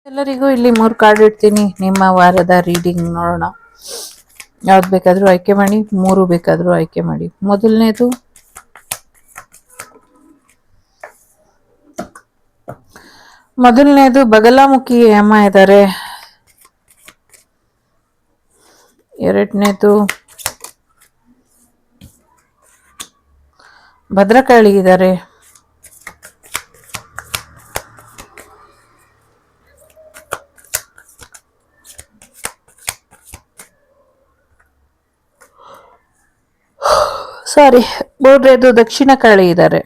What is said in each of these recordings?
ಎಲ್ಲರಿಗೂ ಇಲ್ಲಿ 3 ಕಾರ್ಡ್ ಇಡ್ತೀನಿ. ನಿಮ್ಮ ವಾರದ ರೀಡಿಂಗ್ ನೋಡೋಣ. ಯಾವ್ದು ಬೇಕಾದರೂ ಆಯ್ಕೆ ಮಾಡಿ, 3 ಬೇಕಾದರೂ ಆಯ್ಕೆ ಮಾಡಿ. ಮೊದಲನೇದು ಬಗಲಾಮುಖಿ ಅಮ್ಮ ಇದ್ದಾರೆ. ಎರಡನೇದು ಭದ್ರಕಾಳಿ ಇದ್ದಾರೆ. ಮೂರನೇದು ದಕ್ಷಿಣ ಕಾಳಿ ಇದ್ದಾರೆ.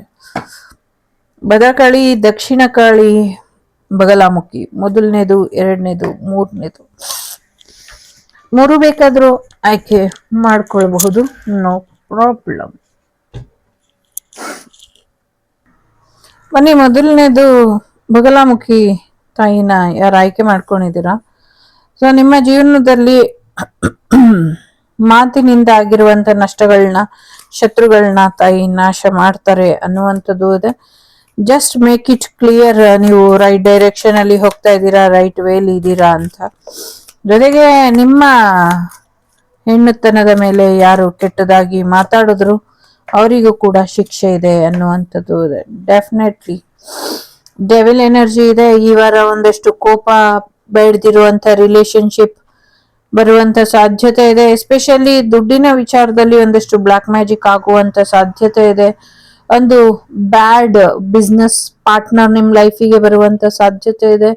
ಭದ್ರಕಾಳಿ, ದಕ್ಷಿಣ ಕಾಳಿ, ಬಗಲಾಮುಖಿ. ಮೊದಲನೇದು, ಎರಡನೇದು, ಮೂರನೇದು. 3 ಬೇಕಾದ್ರೂ ಆಯ್ಕೆ ಮಾಡ್ಕೊಳ್ಬಹುದು, ನೋ ಪ್ರಾಬ್ಲಮ್. ಬನ್ನಿ, ಮೊದಲನೇದು ಬಗಲಾಮುಖಿ ತಾಯಿನ ಯಾರು ಆಯ್ಕೆ ಮಾಡ್ಕೊಂಡಿದ್ದೀರಾ? ಸೊ ನಿಮ್ಮ ಜೀವನದಲ್ಲಿ ಮಾತಿನಿಂದ ಆಗಿರುವಂತ ನಷ್ಟಗಳನ್ನ, ಶತ್ರುಗಳನ್ನ ತಾಯಿ ನಾಶ ಮಾಡ್ತಾರೆ ಅನ್ನುವಂಥದ್ದು ಇದೆ. ಜಸ್ಟ್ ಮೇಕ್ ಇಟ್ ಕ್ಲಿಯರ್, ನೀವು ರೈಟ್ ಡೈರೆಕ್ಷನ್ ಅಲ್ಲಿ ಹೋಗ್ತಾ ಇದ್ದೀರಾ, ರೈಟ್ ವೇಲಿ ಇದ್ದೀರಾ ಅಂತ. ಜೊತೆಗೆ ನಿಮ್ಮ ಹೆಣ್ಣುತನದ ಮೇಲೆ ಯಾರು ಕೆಟ್ಟದಾಗಿ ಮಾತಾಡಿದ್ರು ಅವರಿಗೂ ಕೂಡ ಶಿಕ್ಷೆ ಇದೆ ಅನ್ನುವಂಥದ್ದು ಇದೆ. ಡೆಫಿನೆಟ್ಲಿ ಡೆವಿಲ್ ಎನರ್ಜಿ ಇದೆ ಈ ವಾರ. ಒಂದಷ್ಟು ಕೋಪ ಬೆಳೆದಿರುವಂತ ರಿಲೇಶನ್ಶಿಪ್ ಬರುವಂತ ಸಾಧ್ಯತೆ ಇದೆ. ಎಸ್ಪೆಷಲಿ ದುಡ್ಡಿನ ವಿಚಾರದಲ್ಲಿ ಒಂದಷ್ಟು ಬ್ಲಾಕ್ ಮ್ಯಾಜಿಕ್ ಆಗುವಂತ ಸಾಧ್ಯತೆ ಇದೆ. ಒಂದು ಬ್ಯಾಡ್ ಬಿಸ್ನೆಸ್ ಪಾರ್ಟ್ನರ್ ನಿಮ್ ಲೈಫಿಗೆ ಬರುವಂತ ಸಾಧ್ಯತೆ ಇದೆ.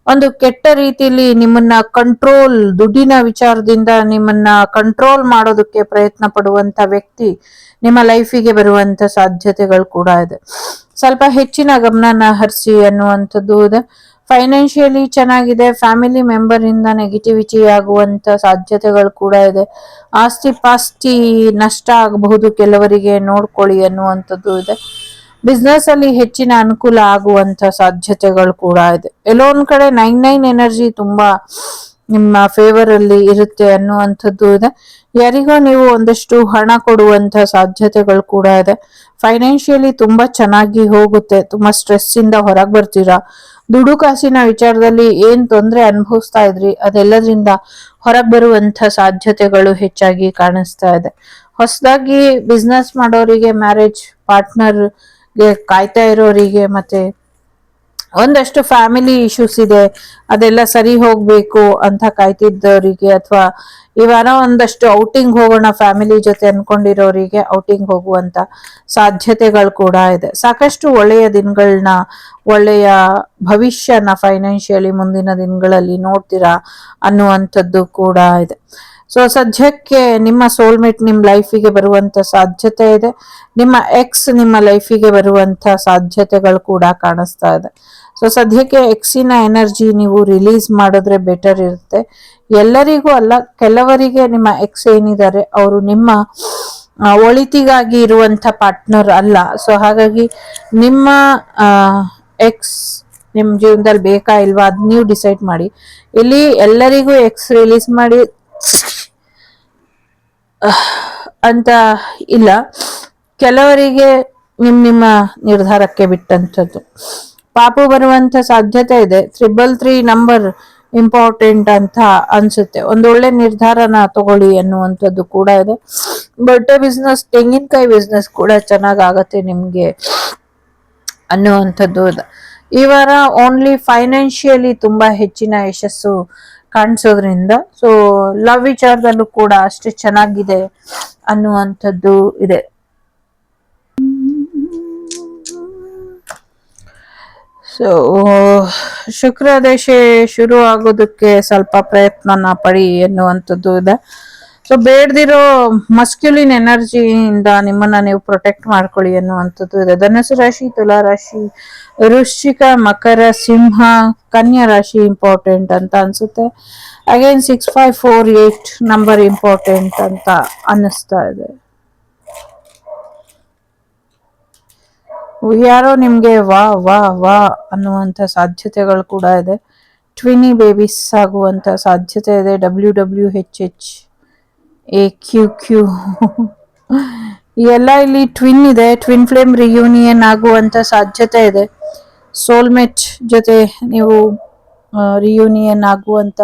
ಒಂದು ಕೆಟ್ಟ ರೀತಿಯಲ್ಲಿ ನಿಮ್ಮನ್ನ ಕಂಟ್ರೋಲ್, ದುಡ್ಡಿನ ವಿಚಾರದಿಂದ ನಿಮ್ಮನ್ನ ಕಂಟ್ರೋಲ್ ಮಾಡೋದಕ್ಕೆ ಪ್ರಯತ್ನ ಪಡುವಂತ ವ್ಯಕ್ತಿ ನಿಮ್ಮ ಲೈಫಿಗೆ ಬರುವಂತ ಸಾಧ್ಯತೆಗಳು ಕೂಡ ಇದೆ. ಸ್ವಲ್ಪ ಹೆಚ್ಚಿನ ಗಮನನ ಹರಿಸಿ ಅನ್ನುವಂಥದ್ದು ಇದೆ. ಫೈನಾನ್ಷಿಯಲಿ ಚೆನ್ನಾಗಿದೆ. ಫ್ಯಾಮಿಲಿ ಮೆಂಬರ್ ಇಂದ ನೆಗೆಟಿವಿಟಿ ಆಗುವಂತ ಸಾಧ್ಯತೆಗಳು ಕೂಡ ಇದೆ. ಆಸ್ತಿ ಪಾಸ್ತಿ ನಷ್ಟ ಆಗಬಹುದು ಕೆಲವರಿಗೆ, ನೋಡ್ಕೊಳ್ಳಿ ಅನ್ನುವಂಥದ್ದು ಇದೆ. ಬಿಸ್ನೆಸ್ ಅಲ್ಲಿ ಹೆಚ್ಚಿನ ಅನುಕೂಲ ಆಗುವಂತ ಸಾಧ್ಯತೆಗಳು ಕೂಡ ಇದೆ. ಎಲ್ಲೋ ಒಂದ್ ಕಡೆ 9 ಎನರ್ಜಿ ತುಂಬಾ ನಿಮ್ಮ ಫೇವರ್ ಅಲ್ಲಿ ಇರುತ್ತೆ ಅನ್ನುವಂಥದ್ದು ಇದೆ. ಯಾರಿಗೋ ನೀವು ಒಂದಷ್ಟು ಹಣ ಕೊಡುವಂತ ಸಾಧ್ಯತೆಗಳು ಕೂಡ ಇದೆ. ಫೈನಾನ್ಷಿಯಲಿ ತುಂಬಾ ಚೆನ್ನಾಗಿ ಹೋಗುತ್ತೆ. ತುಂಬಾ ಸ್ಟ್ರೆಸ್ ಇಂದ ಹೊರಗೆ ಬರ್ತೀರಾ. ದುಡ್ಡು ಕಾಸಿನ ವಿಚಾರದಲ್ಲಿ ಏನ್ ತೊಂದರೆ ಅನುಭವಿಸ್ತಾ ಇದ್ರಿ ಅದೆಲ್ಲದ್ರಿಂದ ಹೊರಗೆ ಬರುವಂತ ಸಾಧ್ಯತೆಗಳು ಹೆಚ್ಚಾಗಿ ಕಾಣಿಸ್ತಾ ಇದೆ. ಹೊಸದಾಗಿ ಬಿಸ್ನೆಸ್ ಮಾಡೋರಿಗೆ, ಮ್ಯಾರೇಜ್ ಪಾರ್ಟ್ನರ್ ಕಾಯ್ತಾ ಇರೋರಿಗೆ, ಮತ್ತೆ ಒಂದಷ್ಟು ಫ್ಯಾಮಿಲಿ ಇಶ್ಯೂಸ್ ಇದೆ ಅದೆಲ್ಲ ಸರಿ ಹೋಗ್ಬೇಕು ಅಂತ ಕಾಯ್ತಿದ್ದವರಿಗೆ, ಅಥವಾ ಈ ವಾರ ಒಂದಷ್ಟು ಔಟಿಂಗ್ ಹೋಗೋಣ ಫ್ಯಾಮಿಲಿ ಜೊತೆ ಅನ್ಕೊಂಡಿರೋರಿಗೆ ಔಟಿಂಗ್ ಹೋಗುವಂತ ಸಾಧ್ಯತೆಗಳು ಕೂಡ ಇದೆ. ಸಾಕಷ್ಟು ಒಳ್ಳೆಯ ದಿನಗಳನ್ನ, ಒಳ್ಳೆಯ ಭವಿಷ್ಯನ ಫೈನಾನ್ಷಿಯಲಿ ಮುಂದಿನ ದಿನಗಳಲ್ಲಿ ನೋಡ್ತೀರಾ ಅನ್ನುವಂಥದ್ದು ಕೂಡ ಇದೆ. ಸೊ ಸದ್ಯಕ್ಕೆ ನಿಮ್ಮ ಸೋಲ್ಮೇಟ್ ನಿಮ್ ಲೈಫಿಗೆ ಬರುವಂತ ಸಾಧ್ಯತೆ ಇದೆ. ನಿಮ್ಮ ಎಕ್ಸ್ ನಿಮ್ಮ ಲೈಫಿಗೆ ಬರುವಂತ ಸಾಧ್ಯತೆಗಳು ಕೂಡ ಕಾಣಿಸ್ತಾ ಇದೆ. ಸೊ ಸದ್ಯಕ್ಕೆ ಎಕ್ಸಿನ ಎನರ್ಜಿ ನೀವು ರಿಲೀಸ್ ಮಾಡಿದ್ರೆ ಬೆಟರ್ ಇರುತ್ತೆ. ಎಲ್ಲರಿಗೂ ಅಲ್ಲ, ಕೆಲವರಿಗೆ ನಿಮ್ಮ ಎಕ್ಸ್ ಏನಿದ್ದಾರೆ ಅವರು ನಿಮ್ಮ ಒಳಿತಿಗಾಗಿ ಇರುವಂತ ಪಾರ್ಟ್ನರ್ ಅಲ್ಲ. ಸೊ ಹಾಗಾಗಿ ನಿಮ್ಮ ಎಕ್ಸ್ ನಿಮ್ ಜೀವನದಲ್ಲಿ ಬೇಕಾ ಇಲ್ವಾ ಅದ್ ನೀವು ಡಿಸೈಡ್ ಮಾಡಿ. ಇಲ್ಲಿ ಎಲ್ಲರಿಗೂ ಎಕ್ಸ್ ರಿಲೀಸ್ ಮಾಡಿ ಅಂತ ಇಲ್ಲ, ಕೆಲವರಿಗೆ ನಿಮ್ಮ ನಿರ್ಧಾರಕ್ಕೆ ಬಿಟ್ಟಂಥದ್ದು. ಪಾಪು ಬರುವಂತ ಸಾಧ್ಯತೆ ಇದೆ. 333 ನಂಬರ್ ಇಂಪಾರ್ಟೆಂಟ್ ಅಂತ ಅನ್ಸುತ್ತೆ. ಒಂದೊಳ್ಳೆ ನಿರ್ಧಾರನ ತಗೊಳ್ಳಿ ಅನ್ನುವಂಥದ್ದು ಕೂಡ ಇದೆ. ಬಟ್ಟೆ ಬಿಸ್ನೆಸ್, ತೆಂಗಿನಕಾಯಿ ಬಿಸ್ನೆಸ್ ಕೂಡ ಚೆನ್ನಾಗಾಗತ್ತೆ ನಿಮ್ಗೆ ಅನ್ನುವಂಥದ್ದು ಇದೆ. ಈ ವಾರ ಓನ್ಲಿ ಫೈನಾನ್ಷಿಯಲಿ ತುಂಬಾ ಹೆಚ್ಚಿನ ಯಶಸ್ಸು ಕಾಣಿಸೋದ್ರಿಂದ, ಸೊ ಲವ್ ವಿಚಾರದಲ್ಲೂ ಕೂಡ ಅಷ್ಟೇ ಚೆನ್ನಾಗಿದೆ ಅನ್ನುವಂಥದ್ದು ಇದೆ. ಸೊ ಶುಕ್ರ ದಶೆ ಶುರು ಆಗೋದಕ್ಕೆ ಸ್ವಲ್ಪ ಪ್ರಯತ್ನನ ಪಡಿ ಎನ್ನುವಂಥದ್ದು ಇದೆ. ಸೊ ಬೇಡದಿರೋ ಮಸ್ಕ್ಯುಲಿನ್ ಎನರ್ಜಿಯಿಂದ ನಿಮ್ಮನ್ನ ನೀವು ಪ್ರೊಟೆಕ್ಟ್ ಮಾಡ್ಕೊಳ್ಳಿ ಅನ್ನುವಂಥದ್ದು ಇದೆ. ಧನುಸು ರಾಶಿ, ತುಲಾ ರಾಶಿ, ವೃಶ್ಚಿಕ, ಮಕರ, ಸಿಂಹ, ಕನ್ಯಾ ರಾಶಿ ಇಂಪಾರ್ಟೆಂಟ್ ಅಂತ ಅನ್ಸುತ್ತೆ. ಅಗೇನ್ 6548 ನಂಬರ್ ಇಂಪಾರ್ಟೆಂಟ್ ಅಂತ ಅನ್ನಿಸ್ತಾ ಇದೆ. ಯಾರೋ ನಿಮ್ಗೆ ವಾ ವಾ ವಾ ಅನ್ನುವಂಥ ಸಾಧ್ಯತೆಗಳು ಕೂಡ ಇದೆ. ಟ್ವಿನಿ ಬೇಬೀಸ್ ಆಗುವಂತ ಸಾಧ್ಯತೆ ಇದೆ. WWHH ಎ ಕ್ಯೂ ಕ್ಯೂ ಎಲ್ಲ ಇಲ್ಲಿ ಟ್ವಿನ್ ಇದೆ. ಟ್ವಿನ್ ಫ್ಲೇಮ್ ರಿಯೂನಿಯನ್ ಆಗುವಂತ ಸಾಧ್ಯತೆ ಇದೆ. ಸೋಲ್ಮೇಟ್ ಜೊತೆ ನೀವು ರಿಯೂನಿಯನ್ ಆಗುವಂತ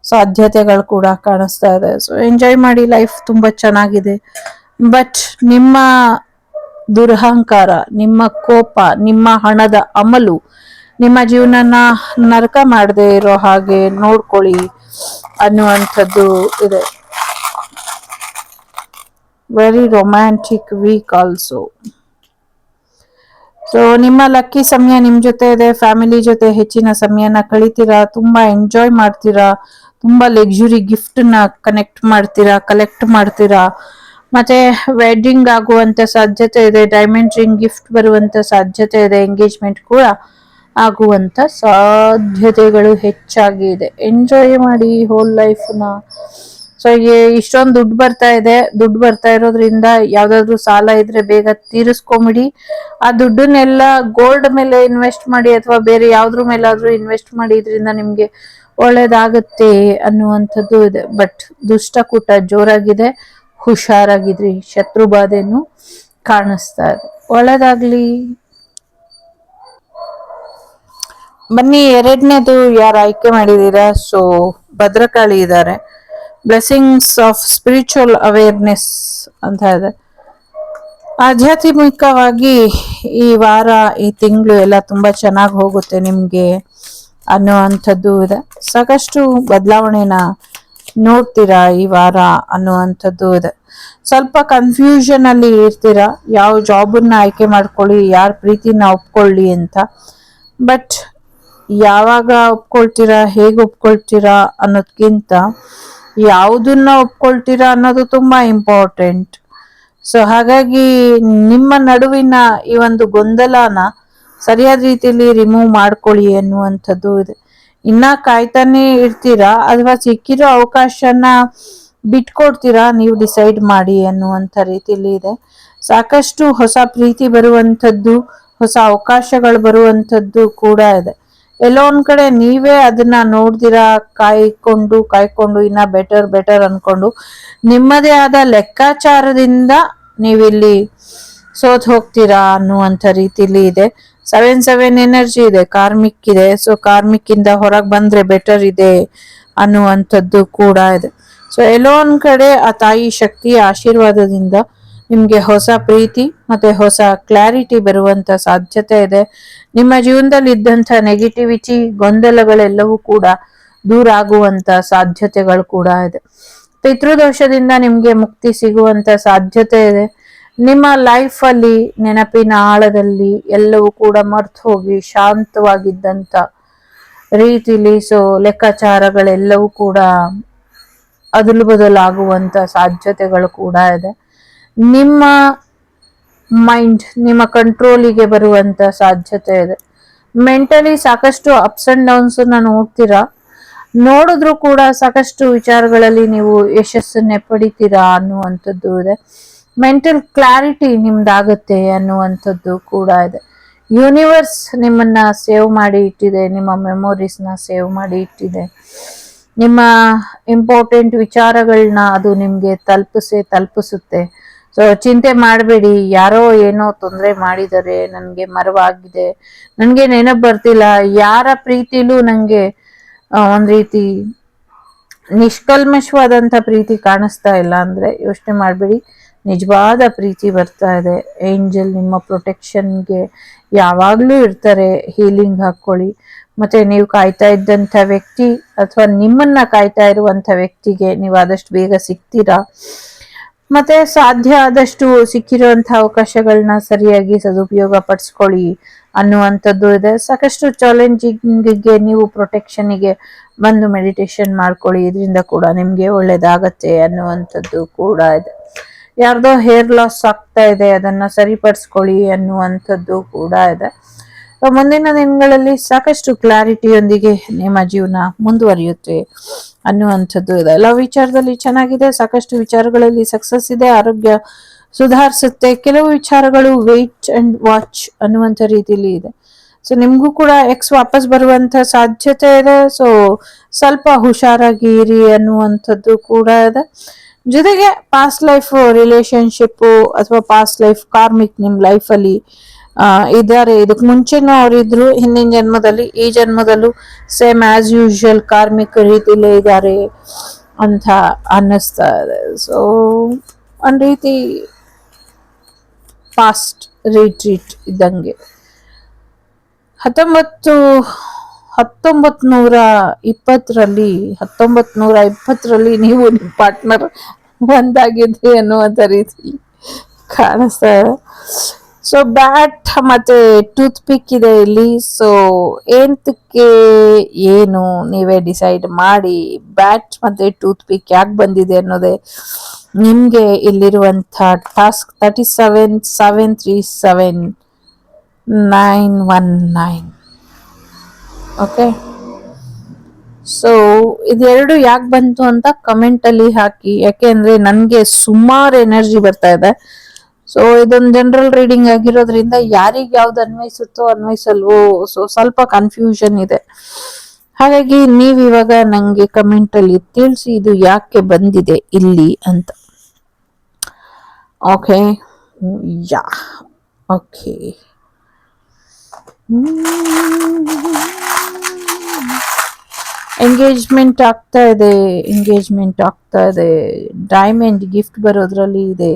ಸಾಧ್ಯತೆಗಳು ಕೂಡ ಕಾಣಿಸ್ತಾ ಇದೆ. ಸೊ ಎಂಜಾಯ್ ಮಾಡಿ, ಲೈಫ್ ತುಂಬಾ ಚೆನ್ನಾಗಿದೆ. ಬಟ್ ನಿಮ್ಮ ದುರಹಂಕಾರ, ನಿಮ್ಮ ಕೋಪ, ನಿಮ್ಮ ಹಣದ ಅಮಲು ನಿಮ್ಮ ಜೀವನನ ನರಕ ಮಾಡದೆ ಇರೋ ಹಾಗೆ ನೋಡ್ಕೊಳ್ಳಿ ಅನ್ನುವಂಥದ್ದು ಇದೆ. Very romantic week also. So ನಿಮ್ಮ ಲಕ್ಕಿ ಸಮಯ ನಿಮ್ ಜೊತೆ ಇದೆ. ಫ್ಯಾಮಿಲಿ ಜೊತೆ ಹೆಚ್ಚಿನ ಸಮಯನ ಕಳಿತೀರಾ, ತುಂಬಾ ಎಂಜಾಯ್ ಮಾಡ್ತೀರಾ, ತುಂಬಾ ಲಕ್ಸುರಿ ಗಿಫ್ಟ್ ನ ಕಲೆಕ್ಟ್ ಮಾಡ್ತೀರಾ. ಮತ್ತೆ ವೆಡ್ಡಿಂಗ್ ಆಗುವಂತ ಸಾಧ್ಯತೆ ಇದೆ. ಡೈಮಂಡ್ ರಿಂಗ್ ಗಿಫ್ಟ್ ಬರುವಂತ ಸಾಧ್ಯತೆ ಇದೆ. ಎಂಗೇಜ್ಮೆಂಟ್ ಕೂಡ ಆಗುವಂತ ಸಾಧ್ಯತೆಗಳು ಹೆಚ್ಚಾಗಿ ಇದೆ. ಎಂಜಾಯ್ ಮಾಡಿ ಹೋಲ್ ಲೈಫ್ ನ. ಸೊ ಇಷ್ಟೊಂದು ದುಡ್ಡು ಬರ್ತಾ ಇರೋದ್ರಿಂದ ಯಾವ್ದಾದ್ರು ಸಾಲ ಇದ್ರೆ ಬೇಗ ತೀರಿಸ್ಕೊಂಬಿಡಿ. ಆ ದುಡ್ಡನ್ನೆಲ್ಲ ಗೋಲ್ಡ್ ಮೇಲೆ ಇನ್ವೆಸ್ಟ್ ಮಾಡಿ ಅಥವಾ ಬೇರೆ ಯಾವ್ದ್ರ ಮೇಲಾದ್ರೂ ಇನ್ವೆಸ್ಟ್ ಮಾಡಿ, ಇದರಿಂದ ನಿಮ್ಗೆ ಒಳ್ಳೇದಾಗುತ್ತೆ ಅನ್ನುವಂಥದ್ದು ಇದೆ. ಬಟ್ ದುಷ್ಟಕೂಟ ಜೋರಾಗಿದೆ, ಹುಷಾರಾಗಿದ್ರಿ. ಶತ್ರು ಬಾಧೆನು ಕಾಣಿಸ್ತಾ ಇದೆ. ಒಳ್ಳೇದಾಗ್ಲಿ. ಬನ್ನಿ, ಎರಡನೇದು ಯಾರು ಆಯ್ಕೆ ಮಾಡಿದೀರಾ? ಸೊ ಭದ್ರಕಾಳಿ ಇದ್ದಾರೆ. ಬ್ಲೆಸ್ಸಿಂಗ್ಸ್ ಆಫ್ ಸ್ಪಿರಿಚುವಲ್ ಅವೇರ್ನೆಸ್ ಅಂತ ಇದೆ. ಆಧ್ಯಾತ್ಮಿಕವಾಗಿ ಈ ವಾರ, ಈ ತಿಂಗಳು ಎಲ್ಲ ತುಂಬಾ ಚೆನ್ನಾಗಿ ಹೋಗುತ್ತೆ ನಿಮ್ಗೆ ಅನ್ನುವಂಥದ್ದು ಇದೆ. ಸಾಕಷ್ಟು ಬದಲಾವಣೆನ ನೋಡ್ತೀರಾ ಈ ವಾರ ಅನ್ನುವಂಥದ್ದು ಇದೆ. ಸ್ವಲ್ಪ ಕನ್ಫ್ಯೂಷನ್ ಅಲ್ಲಿ ಇರ್ತೀರಾ, ಯಾವ ಜಾಬನ್ನ ಆಯ್ಕೆ ಮಾಡ್ಕೊಳ್ಳಿ, ಯಾರ ಪ್ರೀತಿನ ಒಪ್ಕೊಳ್ಳಿ ಅಂತ. ಬಟ್ ಯಾವಾಗ ಒಪ್ಕೊಳ್ತೀರಾ, ಹೇಗೆ ಒಪ್ಕೊಳ್ತೀರಾ ಅನ್ನೋದ್ಕಿಂತ ಯಾವುದನ್ನ ಒಪ್ಕೊಳ್ತೀರಾ ಅನ್ನೋದು ತುಂಬಾ ಇಂಪಾರ್ಟೆಂಟ್. ಸೊ ಹಾಗಾಗಿ ನಿಮ್ಮ ನಡುವಿನ ಈ ಒಂದು ಗೊಂದಲನ ಸರಿಯಾದ ರೀತಿಯಲ್ಲಿ ರಿಮೂವ್ ಮಾಡ್ಕೊಳ್ಳಿ ಅನ್ನುವಂಥದ್ದು ಇದೆ. ಇನ್ನ ಕಾಯ್ತಾನೆ ಇರ್ತೀರಾ ಅಥವಾ ಸಿಕ್ಕಿರೋ ಅವಕಾಶನ ಬಿಟ್ಕೊಡ್ತೀರಾ, ನೀವು ಡಿಸೈಡ್ ಮಾಡಿ ಅನ್ನುವಂಥ ರೀತಿಯಲ್ಲಿ ಇದೆ. ಸಾಕಷ್ಟು ಹೊಸ ಪ್ರೀತಿ ಬರುವಂಥದ್ದು, ಹೊಸ ಅವಕಾಶಗಳು ಬರುವಂಥದ್ದು ಕೂಡ ಇದೆ. ಎಲ್ಲೋ ಒಂದ್ ಕಡೆ ನೀವೇ ಅದನ್ನ ನೋಡ್ದಿರಾ ಕಾಯ್ಕೊಂಡು ಇನ್ನ ಬೆಟರ್ ಅನ್ಕೊಂಡು ನಿಮ್ಮದೇ ಆದ ಲೆಕ್ಕಾಚಾರದಿಂದ ನೀವಿಲ್ಲಿ ಸೋತ್ ಹೋಗ್ತೀರಾ ಅನ್ನುವಂಥ ರೀತಿಲಿ ಇದೆ. 7 ಎನರ್ಜಿ ಇದೆ, ಕಾರ್ಮಿಕ್ ಇದೆ. ಸೊ ಕಾರ್ಮಿಕ್ ಇಂದ ಹೊರಗೆ ಬಂದ್ರೆ ಬೆಟರ್ ಇದೆ ಅನ್ನುವಂಥದ್ದು ಕೂಡ ಇದೆ. ಸೊ ಎಲ್ಲೋ ಒಂದ್ ಕಡೆ ಆ ತಾಯಿ ಶಕ್ತಿಯ ಆಶೀರ್ವಾದದಿಂದ ನಿಮ್ಗೆ ಹೊಸ ಪ್ರೀತಿ ಮತ್ತೆ ಹೊಸ ಕ್ಲಾರಿಟಿ ಬರುವಂತ ಸಾಧ್ಯತೆ ಇದೆ. ನಿಮ್ಮ ಜೀವನದಲ್ಲಿ ಇದ್ದಂತ ನೆಗೆಟಿವಿಟಿ, ಗೊಂದಲಗಳೆಲ್ಲವೂ ಕೂಡ ದೂರ ಆಗುವಂತ ಸಾಧ್ಯತೆಗಳು ಕೂಡ ಇದೆ. ಪಿತೃದೋಷದಿಂದ ನಿಮ್ಗೆ ಮುಕ್ತಿ ಸಿಗುವಂತ ಸಾಧ್ಯತೆ ಇದೆ. ನಿಮ್ಮ ಲೈಫ್ ಅಲ್ಲಿ ನೆನಪಿನ ಆಳದಲ್ಲಿ ಎಲ್ಲವೂ ಕೂಡ ಮರ್ತು ಹೋಗಿ ಶಾಂತವಾಗಿದ್ದಂತ ರೀತಿಲಿ, ಸೊ ಲೆಕ್ಕಾಚಾರಗಳೆಲ್ಲವೂ ಕೂಡ ಅದಲು ಬದಲಾಗುವಂತ ಸಾಧ್ಯತೆಗಳು ಕೂಡ ಇದೆ. ನಿಮ್ಮ ಮೈಂಡ್ ನಿಮ್ಮ ಕಂಟ್ರೋಲಿಗೆ ಬರುವಂತ ಸಾಧ್ಯತೆ ಇದೆ. ಮೆಂಟಲಿ ಸಾಕಷ್ಟು ಅಪ್ಸ್ ಅಂಡ್ ಡೌನ್ಸ್ ನೋಡ್ತೀರಾ, ನೋಡಿದ್ರು ಕೂಡ ಸಾಕಷ್ಟು ವಿಚಾರಗಳಲ್ಲಿ ನೀವು ಯಶಸ್ಸನ್ನೇ ಪಡಿತೀರಾ ಅನ್ನುವಂಥದ್ದು ಇದೆ. ಮೆಂಟಲ್ ಕ್ಲಾರಿಟಿ ನಿಮ್ದಾಗುತ್ತೆ ಅನ್ನುವಂಥದ್ದು ಕೂಡ ಇದೆ. ಯೂನಿವರ್ಸ್ ನಿಮ್ಮನ್ನ ಸೇವ್ ಮಾಡಿ ಇಟ್ಟಿದೆ, ನಿಮ್ಮ ಮೆಮೊರೀಸ್ನ ಸೇವ್ ಮಾಡಿ ಇಟ್ಟಿದೆ. ನಿಮ್ಮ ಇಂಪಾರ್ಟೆಂಟ್ ವಿಚಾರಗಳನ್ನ ಅದು ನಿಮ್ಗೆ ತಲುಪಿಸುತ್ತೆ. ಸೊ ಚಿಂತೆ ಮಾಡಬೇಡಿ, ಯಾರೋ ಏನೋ ತೊಂದರೆ ಮಾಡಿದರೆ, ನನ್ಗೆ ಮರವಾಗಿದೆ, ನನ್ಗೆ ನೆನಪು ಬರ್ತಿಲ್ಲ, ಯಾರ ಪ್ರೀತಿಲೂ ನಂಗೆ ಒಂದ್ ರೀತಿ ನಿಷ್ಕಲ್ಮಶವಾದಂತ ಪ್ರೀತಿ ಕಾಣಿಸ್ತಾ ಇಲ್ಲ ಅಂದ್ರೆ ಯೋಚನೆ ಮಾಡಬೇಡಿ, ನಿಜವಾದ ಪ್ರೀತಿ ಬರ್ತಾ ಇದೆ. ಏಂಜಲ್ ನಿಮ್ಮ ಪ್ರೊಟೆಕ್ಷನ್ಗೆ ಯಾವಾಗ್ಲೂ ಇರ್ತಾರೆ. ಹೀಲಿಂಗ್ ಹಾಕೊಳ್ಳಿ. ಮತ್ತೆ ನೀವು ಕಾಯ್ತಾ ಇದ್ದಂಥ ವ್ಯಕ್ತಿ ಅಥವಾ ನಿಮ್ಮನ್ನ ಕಾಯ್ತಾ ಇರುವಂತ ವ್ಯಕ್ತಿಗೆ ನೀವು ಆದಷ್ಟು ಬೇಗ ಸಿಗ್ತೀರಾ. ಮತ್ತೆ ಸಾಧ್ಯ ಆದಷ್ಟು ಸಿಕ್ಕಿರುವಂತಹ ಅವಕಾಶಗಳನ್ನ ಸರಿಯಾಗಿ ಸದುಪಯೋಗ ಪಡಿಸ್ಕೊಳ್ಳಿ ಅನ್ನುವಂಥದ್ದು ಇದೆ. ಸಾಕಷ್ಟು ಚಾಲೆಂಜಿಂಗ್ಗೆ ನೀವು ಪ್ರೊಟೆಕ್ಷನ್ಗೆ ಬಂದು ಮೆಡಿಟೇಷನ್ ಮಾಡ್ಕೊಳ್ಳಿ, ಇದರಿಂದ ಕೂಡ ನಿಮ್ಗೆ ಒಳ್ಳೇದಾಗತ್ತೆ ಅನ್ನುವಂಥದ್ದು ಕೂಡ ಇದೆ. ಯಾರ್ದೋ ಹೇರ್ ಲಾಸ್ ಆಗ್ತಾ ಇದೆ, ಅದನ್ನ ಸರಿಪಡಿಸ್ಕೊಳ್ಳಿ ಅನ್ನುವಂಥದ್ದು ಕೂಡ ಇದೆ. ಮುಂದಿನ ದಿನಗಳಲ್ಲಿ ಸಾಕಷ್ಟು ಕ್ಲಾರಿಟಿಯೊಂದಿಗೆ ನಿಮ್ಮ ಜೀವನ ಮುಂದುವರಿಯುತ್ತೆ ಅನ್ನುವಂಥದ್ದು ಇದೆ. ಲವ್ ವಿಚಾರದಲ್ಲಿ ಚೆನ್ನಾಗಿದೆ, ಸಾಕಷ್ಟು ವಿಚಾರಗಳಲ್ಲಿ ಸಕ್ಸಸ್ ಇದೆ, ಆರೋಗ್ಯ ಸುಧಾರಿಸುತ್ತೆ. ಕೆಲವು ವಿಚಾರಗಳು ವೇಟ್ ಅಂಡ್ ವಾಚ್ ಅನ್ನುವಂಥ ರೀತಿಯಲ್ಲಿ ಇದೆ. ಸೊ ನಿಮ್ಗೂ ಕೂಡ ಎಕ್ಸ್ ವಾಪಸ್ ಬರುವಂತ ಸಾಧ್ಯತೆ ಇದೆ. ಸೊ ಸ್ವಲ್ಪ ಹುಷಾರಾಗಿ ಇರಿ ಅನ್ನುವಂಥದ್ದು ಕೂಡ ಇದೆ. ಜೊತೆಗೆ ಪಾಸ್ಟ್ ಲೈಫ್ ರಿಲೇಶನ್ಶಿಪ್ ಅಥವಾ ಪಾಸ್ಟ್ ಲೈಫ್ ಕಾರ್ಮಿಕ್ ನಿಮ್ ಲೈಫ್ ಅಲ್ಲಿ ಇದ್ದಾರೆ. ಇದಕ್ ಮುಂಚೆನೂ ಅವರಿದ್ರು, ಹಿಂದಿನ ಜನ್ಮದಲ್ಲಿ, ಈ ಜನ್ಮದಲ್ಲೂ ಸೇಮ್ ಆಸ್ ಯೂಶುವಲ್ ಕಾರ್ಮಿಕ ರೀತಿಲೇ ಇದ್ದಾರೆ ಅಂತ ಅನ್ನಿಸ್ತಾ ಇದೆ. ಸೊ ಒಂದ್ ರೀತಿ ಪಾಸ್ಟ್ ರಿಟ್ರೀಟ್ ಇದ್ದಂಗೆ. 1920ರಲ್ಲಿ ನೀವು ನಿಮ್ಮ ಪಾರ್ಟ್ನರ್ ಒಂದಾಗಿದ್ರಿ ಅನ್ನುವಂಥ ರೀತಿ ಕಾಣಿಸ್ತಾ ಇದೆ. ಸೊ ಬ್ಯಾಟ್ ಮತ್ತೆ ಟೂತ್ ಪಿಕ್ ಇದೆ ಇಲ್ಲಿ. ಸೊ ಎಂತಕ್ಕೆ ಏನು ನೀವೇ ಡಿಸೈಡ್ ಮಾಡಿ. ಬ್ಯಾಟ್ ಮತ್ತೆ ಟೂತ್ ಪಿಕ್ ಯಾಕೆ ಬಂದಿದೆ ಅನ್ನೋದೇ ನಿಮ್ಗೆ ಇಲ್ಲಿರುವಂತ ಟಾಸ್ಕ್. 37737919. ಓಕೆ, ಸೊ ಇದೆರಡು ಯಾಕೆ ಬಂತು ಅಂತ ಕಮೆಂಟ್ ಅಲ್ಲಿ ಹಾಕಿ. ಯಾಕೆಂದ್ರೆ ನನ್ಗೆ ಸುಮಾರು ಎನರ್ಜಿ ಬರ್ತಾ ಇದೆ. ಸೊ ಇದೊಂದು ಜನರಲ್ ರೀಡಿಂಗ್ ಆಗಿರೋದ್ರಿಂದ ಯಾರಿಗೆ ಯಾವ್ದು ಅನ್ವಯಿಸುತ್ತೋ ಅನ್ವಯಿಸಲ್ವೋ, ಸೊ ಸ್ವಲ್ಪ ಕನ್ಫ್ಯೂಷನ್ ಇದೆ. ಹಾಗಾಗಿ ನೀವ್ ಇವಾಗ ನಂಗೆ ಕಮೆಂಟ್ ಅಲ್ಲಿ ತಿಳಿಸಿ ಇದು ಯಾಕೆ ಬಂದಿದೆ ಇಲ್ಲಿ ಅಂತ. ಓಕೆ, ಯಾ, ಓಕೆ. ಎಂಗೇಜ್ಮೆಂಟ್ ಆಗ್ತಾ ಇದೆ. ಡೈಮಂಡ್ ಗಿಫ್ಟ್ ಬರೋದ್ರಲ್ಲಿ ಇದೆ.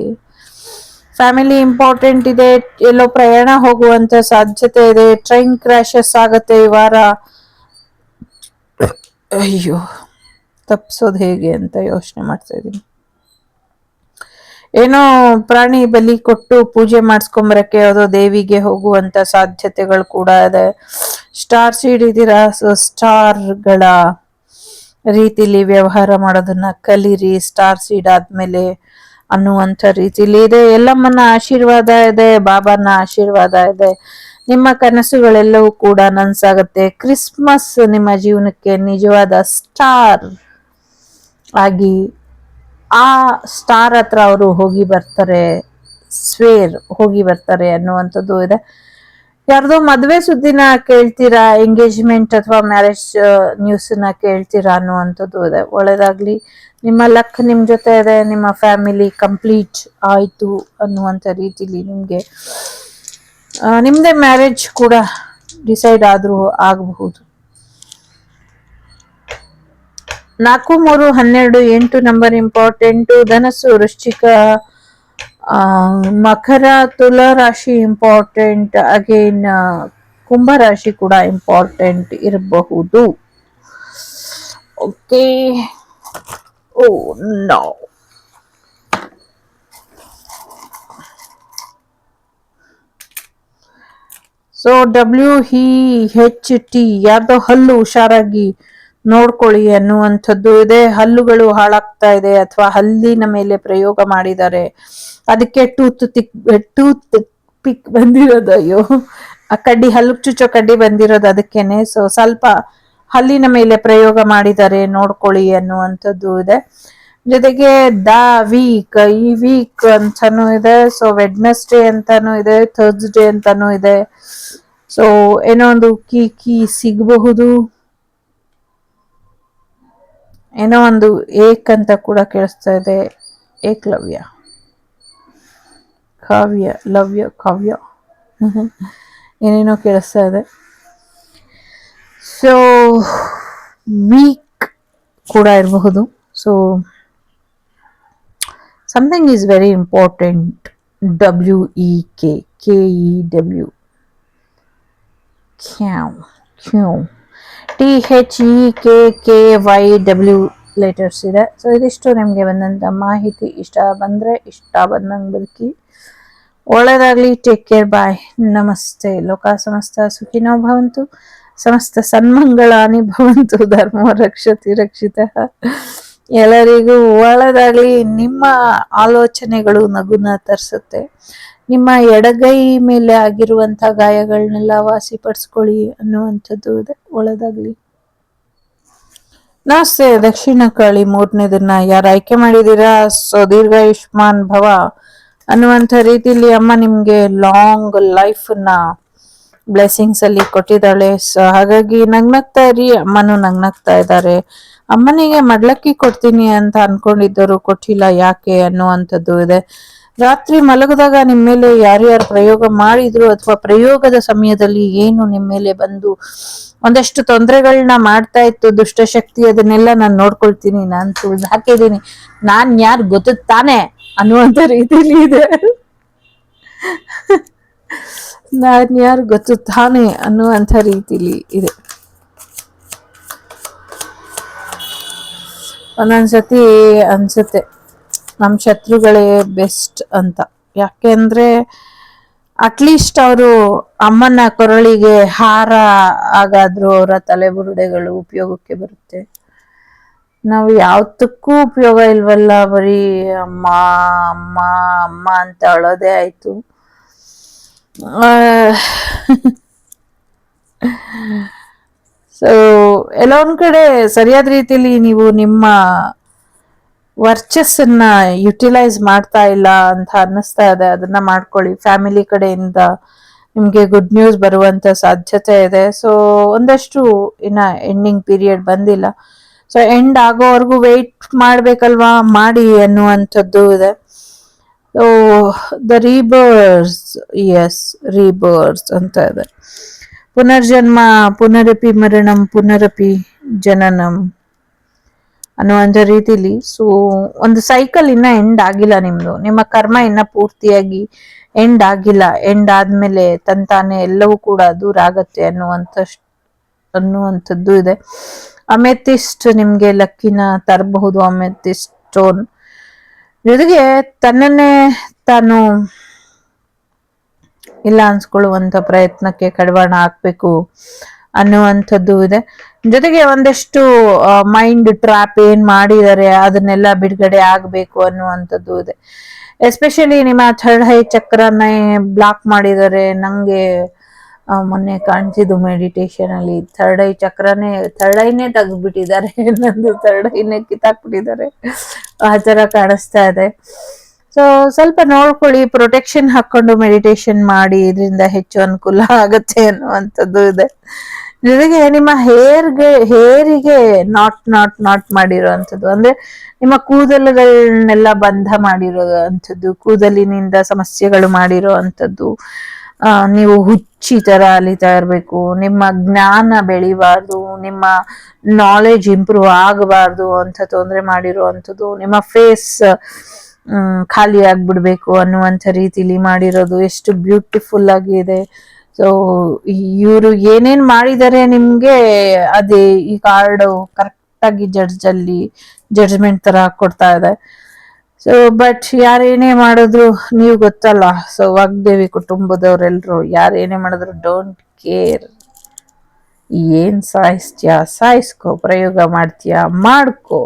ಫ್ಯಾಮಿಲಿ ಇಂಪಾರ್ಟೆಂಟ್ ಇದೆ. ಎಲ್ಲೋ ಪ್ರಯಾಣ ಹೋಗುವಂತ ಸಾಧ್ಯತೆ ಇದೆ. ಟ್ರೈನ್ ಕ್ರಾಶಸ್ ಆಗತ್ತೆ ಈ ವಾರ. ಅಯ್ಯೋ, ತಪ್ಪಿಸೋದು ಹೇಗೆ ಅಂತ ಯೋಚನೆ ಮಾಡ್ತಾ ಇದ್ದೀನಿ. ಏನೋ ಪ್ರಾಣಿ ಬಲಿ ಕೊಟ್ಟು ಪೂಜೆ ಮಾಡಿಸ್ಕೊಂಬರಕ್ಕೆ ಯಾವುದೋ ದೇವಿಗೆ ಹೋಗುವಂತ ಸಾಧ್ಯತೆಗಳು ಕೂಡ ಇದೆ. ಸ್ಟಾರ್ ಸೀಡ್ ಇದ್ದೀರಾ, ಸೊ ಸ್ಟಾರ್ಗಳ ರೀತಿಲಿ ವ್ಯವಹಾರ ಮಾಡೋದನ್ನ ಕಲೀರಿ. ಸ್ಟಾರ್ ಸೀಡ್ ಆದ್ಮೇಲೆ ಅನ್ನುವಂಥ ರೀತಿಲಿ ಇದೆ. ಎಲ್ಲಮ್ಮನ ಆಶೀರ್ವಾದ ಇದೆ, ಬಾಬಾನ ಆಶೀರ್ವಾದ ಇದೆ. ನಿಮ್ಮ ಕನಸುಗಳೆಲ್ಲವೂ ಕೂಡ ನನ್ಸಾಗತ್ತೆ. ಕ್ರಿಸ್ಮಸ್ ನಿಮ್ಮ ಜೀವನಕ್ಕೆ ನಿಜವಾದ ಸ್ಟಾರ್ ಆಗಿ ಆ ಸ್ಟಾರ್ ಹತ್ರ ಅವರು ಹೋಗಿ ಬರ್ತಾರೆ ಅನ್ನುವಂಥದ್ದು ಇದೆ. ಯಾರ್ದೋ ಮದ್ವೆ ಸುದ್ದಿನ ಕೇಳ್ತೀರಾ, ಎಂಗೇಜ್ಮೆಂಟ್ ಅಥವಾ ಮ್ಯಾರೇಜ್ ನ್ಯೂಸ್ ನ ಕೇಳ್ತೀರಾ ಅನ್ನುವಂಥದ್ದು ಇದೆ. ಒಳ್ಳೇದಾಗ್ಲಿ. ನಿಮ್ಮ ಲಕ್ ನಿಮ್ ಜೊತೆ ಇದೆ. ನಿಮ್ಮ ಫ್ಯಾಮಿಲಿ ಕಂಪ್ಲೀಟ್ ಆಯ್ತು ಅನ್ನುವಂಥ ರೀತಿಲಿ ನಿಮ್ದೇ ಮ್ಯಾರೇಜ್ ಕೂಡ ಡಿಸೈಡ್ ಆದ್ರೂ ಆಗಬಹುದು. 4, 3, 12, 8 ನಂಬರ್ ಇಂಪಾರ್ಟೆಂಟ್. ಧನಸ್ಸು, ವೃಶ್ಚಿಕ, ಮಕರ, ತುಲಾ ರಾಶಿ ಇಂಪಾರ್ಟೆಂಟ್. ಅಗೇನ್ ಕುಂಭ ರಾಶಿ ಕೂಡ ಇಂಪಾರ್ಟೆಂಟ್ ಇರಬಹುದು. Okay, oh no, so WHT ಯಾರ್ದೋ ಹಲ್ಲು ಹುಷಾರಾಗಿ ನೋಡ್ಕೊಳ್ಳಿ ಅನ್ನುವಂಥದ್ದು ಇದೆ. ಹಲ್ಲುಗಳು ಹಾಳಾಗ್ತಾ ಇದೆ ಅಥವಾ ಹಲ್ಲಿನ ಮೇಲೆ ಪ್ರಯೋಗ ಮಾಡಿದ್ದಾರೆ, ಅದಕ್ಕೆ ಟೂತ್ ಪಿಕ್ ಬಂದಿರೋದು. ಅಯ್ಯೋ, ಆ ಕಡ್ಡಿ, ಹಲ್ಲು ಚುಚ್ಚೋ ಕಡ್ಡಿ ಬಂದಿರೋದು ಅದಕ್ಕೇನೆ. ಸೊ ಸ್ವಲ್ಪ ಹಲ್ಲಿನ ಮೇಲೆ ಪ್ರಯೋಗ ಮಾಡಿದ್ದಾರೆ, ನೋಡ್ಕೊಳ್ಳಿ ಅನ್ನುವಂಥದ್ದು ಇದೆ. ಜೊತೆಗೆ ಈ ವೀಕ್ ಅಂತಾನು ಇದೆ. ಸೊ ವೆಡ್ನೆಸ್ಡೇ ಅಂತಾನು ಇದೆ, ಥರ್ಸ್ಡೇ ಅಂತಾನು ಇದೆ. ಸೊ ಏನೋ ಒಂದು ಕೀ ಸಿಗಬಹುದು. ಏನೋ ಒಂದು ಏಕ್ ಅಂತ ಕೂಡ ಕೇಳಿಸ್ತಾ ಇದೆ. ಏಕಲವ್ಯ, ಕಾವ್ಯ ಏನೇನೋ ಕೇಳಿಸ್ತಾ ಇದೆ. ಸೊ ವೀಕ್ ಕೂಡ ಇರಬಹುದು. So something is very important. WEKKEW THEKKYW letters ಇದೆ. ಸೊ ಇದಿಷ್ಟು ನಿಮಗೆ ಬಂದಂತ ಮಾಹಿತಿ. ಇಷ್ಟ ಬಂದ್ರೆ ಇಷ್ಟ ಬಂದಂಗೆ ಬದುಕಿ. ಒಳ್ಳೆದಾಗ್ಲಿ. Take care. ಬಾಯ್. ನಮಸ್ತೆ. ಲೋಕ ಸಮಸ್ತ ಸುಖಿನೋ ಭವಂತು, ಸಮಸ್ತ ಸನ್ಮಂಗಳಾನಿ ಭವಂತು, ಧರ್ಮ ರಕ್ಷತಿ ರಕ್ಷಿತ. ಎಲ್ಲರಿಗೂ ಒಳ್ಳೆದಾಗ್ಲಿ. ನಿಮ್ಮ ಆಲೋಚನೆಗಳು ನಗುನ ತರಿಸುತ್ತೆ. ನಿಮ್ಮ ಎಡಗೈ ಮೇಲೆ ಆಗಿರುವಂತ ಗಾಯಗಳನ್ನೆಲ್ಲ ವಾಸಿಪಡಿಸ್ಕೊಳ್ಳಿ ಅನ್ನುವಂಥದ್ದು ಇದೆ. ಒಳ್ಳೆದಾಗ್ಲಿ. ನಮಸ್ತೆ. ದಕ್ಷಿಣ ಕಾಳಿ 3ನೇದನ್ನ ಯಾರು ಆಯ್ಕೆ ಮಾಡಿದೀರಾ, ಸೊ ದೀರ್ಘಾಯುಷ್ಮಾನ್ ಭವ ಅನ್ನುವಂಥ ರೀತಿಯಲ್ಲಿ ಅಮ್ಮ ನಿಮ್ಗೆ ಲಾಂಗ್ ಲೈಫ್ ನ ಬ್ಲೆಸ್ಸಿಂಗ್ಸ್ ಅಲ್ಲಿ ಕೊಟ್ಟಿದ್ದಾಳೆ. ಸೊ ಹಾಗಾಗಿ ನಗ್ನಗ್ತಾ ಇರಿ. ಅಮ್ಮನು ನಗ್ನಗ್ತಾ ಇದ್ದಾರೆ. ಅಮ್ಮನಿಗೆ ಮಡ್ಲಕ್ಕಿ ಕೊಡ್ತೀನಿ ಅಂತ ಅನ್ಕೊಂಡಿದ್ದರು, ಕೊಟ್ಟಿಲ್ಲ ಯಾಕೆ ಅನ್ನುವಂಥದ್ದು ಇದೆ. ರಾತ್ರಿ ಮಲಗಿದಾಗ ನಿಮ್ಮ ಮೇಲೆ ಯಾರ್ಯಾರು ಪ್ರಯೋಗ ಮಾಡಿದ್ರು ಅಥವಾ ಪ್ರಯೋಗದ ಸಮಯದಲ್ಲಿ ಏನು ನಿಮ್ಮ ಮೇಲೆ ಬಂದು ಒಂದಷ್ಟು ತೊಂದರೆಗಳನ್ನ ಮಾಡ್ತಾ ಇತ್ತು ದುಷ್ಟಶಕ್ತಿ, ಅದನ್ನೆಲ್ಲ ನಾನು ನೋಡ್ಕೊಳ್ತೀನಿ, ನಾನು ತುಳ್ದು ಹಾಕಿದ್ದೀನಿ, ನಾನ್ ಯಾರು ಗೊತ್ತಾನೆ ಅನ್ನುವಂಥ ರೀತಿಲಿ ಇದೆ. ನಾನ್ ಯಾರು ಗೊತ್ತಾನೆ ಅನ್ನುವಂಥ ರೀತಿಲಿ ಇದೆ. ಒಂದೊಂದ್ಸತಿ ಅನ್ಸುತ್ತೆ ನಮ್ಮ ಶತ್ರುಗಳೇ ಬೆಸ್ಟ್ ಅಂತ. ಯಾಕೆಂದ್ರೆ ಅಟ್ಲೀಸ್ಟ್ ಅವರು ಅಮ್ಮನ ಕೊರಳಿಗೆ ಹಾರ ಆಗಾದ್ರೂ ಅವರ ತಲೆಬುರುಡೆಗಳು ಉಪಯೋಗಕ್ಕೆ ಬರುತ್ತೆ. ನಾವು ಯಾವತ್ತಕ್ಕೂ ಉಪಯೋಗ ಇಲ್ವಲ್ಲ, ಬರೀ ಅಮ್ಮ ಅಮ್ಮ ಅಮ್ಮ ಅಂತ ಅಳೋದೇ ಆಯ್ತು. ಸೊ ಎಲ್ಲ ಒಂದ್ ಕಡೆ ಸರಿಯಾದ ರೀತಿಯಲ್ಲಿ ನೀವು ನಿಮ್ಮ ವರ್ಚಸ್ಸನ್ನ ಯುಟಿಲೈಸ್ ಮಾಡ್ತಾ ಇಲ್ಲ ಅಂತ ಅನ್ನಿಸ್ತಾ ಇದೆ. ಅದನ್ನ ಮಾಡ್ಕೊಳ್ಳಿ. ಫ್ಯಾಮಿಲಿ ಕಡೆಯಿಂದ ನಿಮ್ಗೆ ಗುಡ್ ನ್ಯೂಸ್ ಬರುವಂತ ಸಾಧ್ಯತೆ ಇದೆ. ಸೊ ಒಂದಷ್ಟು ಇನ್ನ ಎಂಡಿಂಗ್ ಪೀರಿಯಡ್ ಬಂದಿಲ್ಲ, ಸೊ ಎಂಡ್ ಆಗೋವರೆಗೂ ವೆಯ್ಟ್ ಮಾಡ್ಬೇಕಲ್ವಾ, ಮಾಡಿ ಅನ್ನುವಂಥದ್ದು ಇದೆ. ಸೊ ದ ರೀಬರ್ಸ್, ಎಸ್ ರೀಬರ್ಸ್ ಅಂತ ಇದೆ. ಪುನರ್ಜನ್ಮ, ಪುನರಪಿ ಮರಣಂ, ಪುನರಪಿ ಜನನಂ ಅನ್ನುವಂಥ ರೀತಿಲಿ. ಸೊ ಒಂದು ಸೈಕಲ್ ಇನ್ನ ಎಂಡ್ ಆಗಿಲ್ಲ ನಿಮ್ದು, ನಿಮ್ಮ ಕರ್ಮ ಇನ್ನ ಪೂರ್ತಿಯಾಗಿ ಎಂಡ್ ಆಗಿಲ್ಲ. ಎಂಡ್ ಆದ್ಮೇಲೆ ತಂತಾನೆ ಎಲ್ಲವೂ ಕೂಡ ದೂರ ಆಗತ್ತೆ ಅನ್ನುವಂಥದ್ದು ಇದೆ. ಅಮೆಥಿಸ್ಟ್ ನಿಮ್ಗೆ ಲಕ್ಕಿನ ತರಬಹುದು. ಅಮೆಥಿಸ್ಟ್ ಸ್ಟೋನ್ ಜೊತೆಗೆ ತನ್ನನ್ನೇ ತಾನು ಇಲ್ಲ ಅನ್ಸ್ಕೊಳ್ಳುವಂತ ಪ್ರಯತ್ನಕ್ಕೆ ಕಡಿವಾಣ ಹಾಕ್ಬೇಕು ಅನ್ನುವಂಥದ್ದು ಇದೆ. ಜೊತೆಗೆ ಒಂದಷ್ಟು ಮೈಂಡ್ ಟ್ರಾಪ್ ಏನ್ ಮಾಡಿದ್ದಾರೆ ಅದನ್ನೆಲ್ಲ ಬಿಡುಗಡೆ ಆಗ್ಬೇಕು ಅನ್ನುವಂಥದ್ದು ಇದೆ. ಎಸ್ಪೆಷಲಿ ನಿಮ್ಮ ಥರ್ಡ್ ಐ ಚಕ್ರನೇ ಬ್ಲಾಕ್ ಮಾಡಿದ್ದಾರೆ. ನಂಗೆ ಮೊನ್ನೆ ಕಾಣಿಸಿದ್ದು ಮೆಡಿಟೇಷನ್ ಅಲ್ಲಿ ಥರ್ಡ್ ಐ ಚಕ್ರನೇ, ಥರ್ಡ್ ಐನೇ ತೆಗೆದ್ಬಿಟ್ಟಿದ್ದಾರೆ, ನಂದು ಥರ್ಡ್ ಐನೇ ಕಿತ್ತಾಕ್ಬಿಟ್ಟಿದ್ದಾರೆ, ಆ ತರ ಕಾಣಿಸ್ತಾ ಇದೆ. ಸೊ ಸ್ವಲ್ಪ ನೋಡ್ಕೊಳ್ಳಿ, ಪ್ರೊಟೆಕ್ಷನ್ ಹಾಕೊಂಡು ಮೆಡಿಟೇಷನ್ ಮಾಡಿ, ಇದರಿಂದ ಹೆಚ್ಚು ಅನುಕೂಲ ಆಗತ್ತೆ ಅನ್ನುವಂಥದ್ದು ಇದೆ. ಜೊತೆಗೆ ನಿಮ್ಮ ಹೇರಿಗೆ ನಾಟ್ ಮಾಡಿರುವಂಥದ್ದು, ಅಂದ್ರೆ ನಿಮ್ಮ ಕೂದಲುಗಳನ್ನೆಲ್ಲ ಬಂಧ ಮಾಡಿರುವಂಥದ್ದು, ಕೂದಲಿನಿಂದ ಸಮಸ್ಯೆಗಳು ಮಾಡಿರೋ ಅಂಥದ್ದು, ನೀವು ಹುಚ್ಚಿ ತರ ಅಲಿತಾ ಇರ್ಬೇಕು, ನಿಮ್ಮ ಜ್ಞಾನ ಬೆಳಿಬಾರ್ದು, ನಿಮ್ಮ ನಾಲೆಜ್ ಇಂಪ್ರೂವ್ ಆಗಬಾರ್ದು ಅಂತ ತೊಂದರೆ ಮಾಡಿರುವಂಥದ್ದು, ನಿಮ್ಮ ಫೇಸ್ ಖಾಲಿ ಆಗ್ಬಿಡ್ಬೇಕು ಅನ್ನುವಂಥ ರೀತಿಲಿ ಮಾಡಿರೋದು ಎಷ್ಟು ಬ್ಯೂಟಿಫುಲ್ ಆಗಿ ಇದೆ. ಸೊ ಇವರು ಏನೇನ್ ಮಾಡಿದ್ದಾರೆ ನಿಮ್ಗೆ, ಅದೇ ಈ ಕಾರ್ಡ್ ಕರೆಕ್ಟ್ ಆಗಿ ಜಡ್ಜ್ಮೆಂಟ್ ತರ ಕೊಡ್ತಾ ಇದೆ. ಸೊ ಬಟ್ ಯಾರೇನೇ ಮಾಡಿದ್ರು ನೀವು ಗೊತ್ತಲ್ಲ, ಸೊ ವಾಗ್ದೇವಿ ಕುಟುಂಬದವರೆಲ್ರು ಯಾರೇನೇ ಮಾಡಿದ್ರು ಡೋಂಟ್ ಕೇರ್. ಏನ್ ಸಾಯಿಸ್ಕೋ, ಪ್ರಯೋಗ ಮಾಡ್ತೀಯಾ ಮಾಡ್ಕೋ.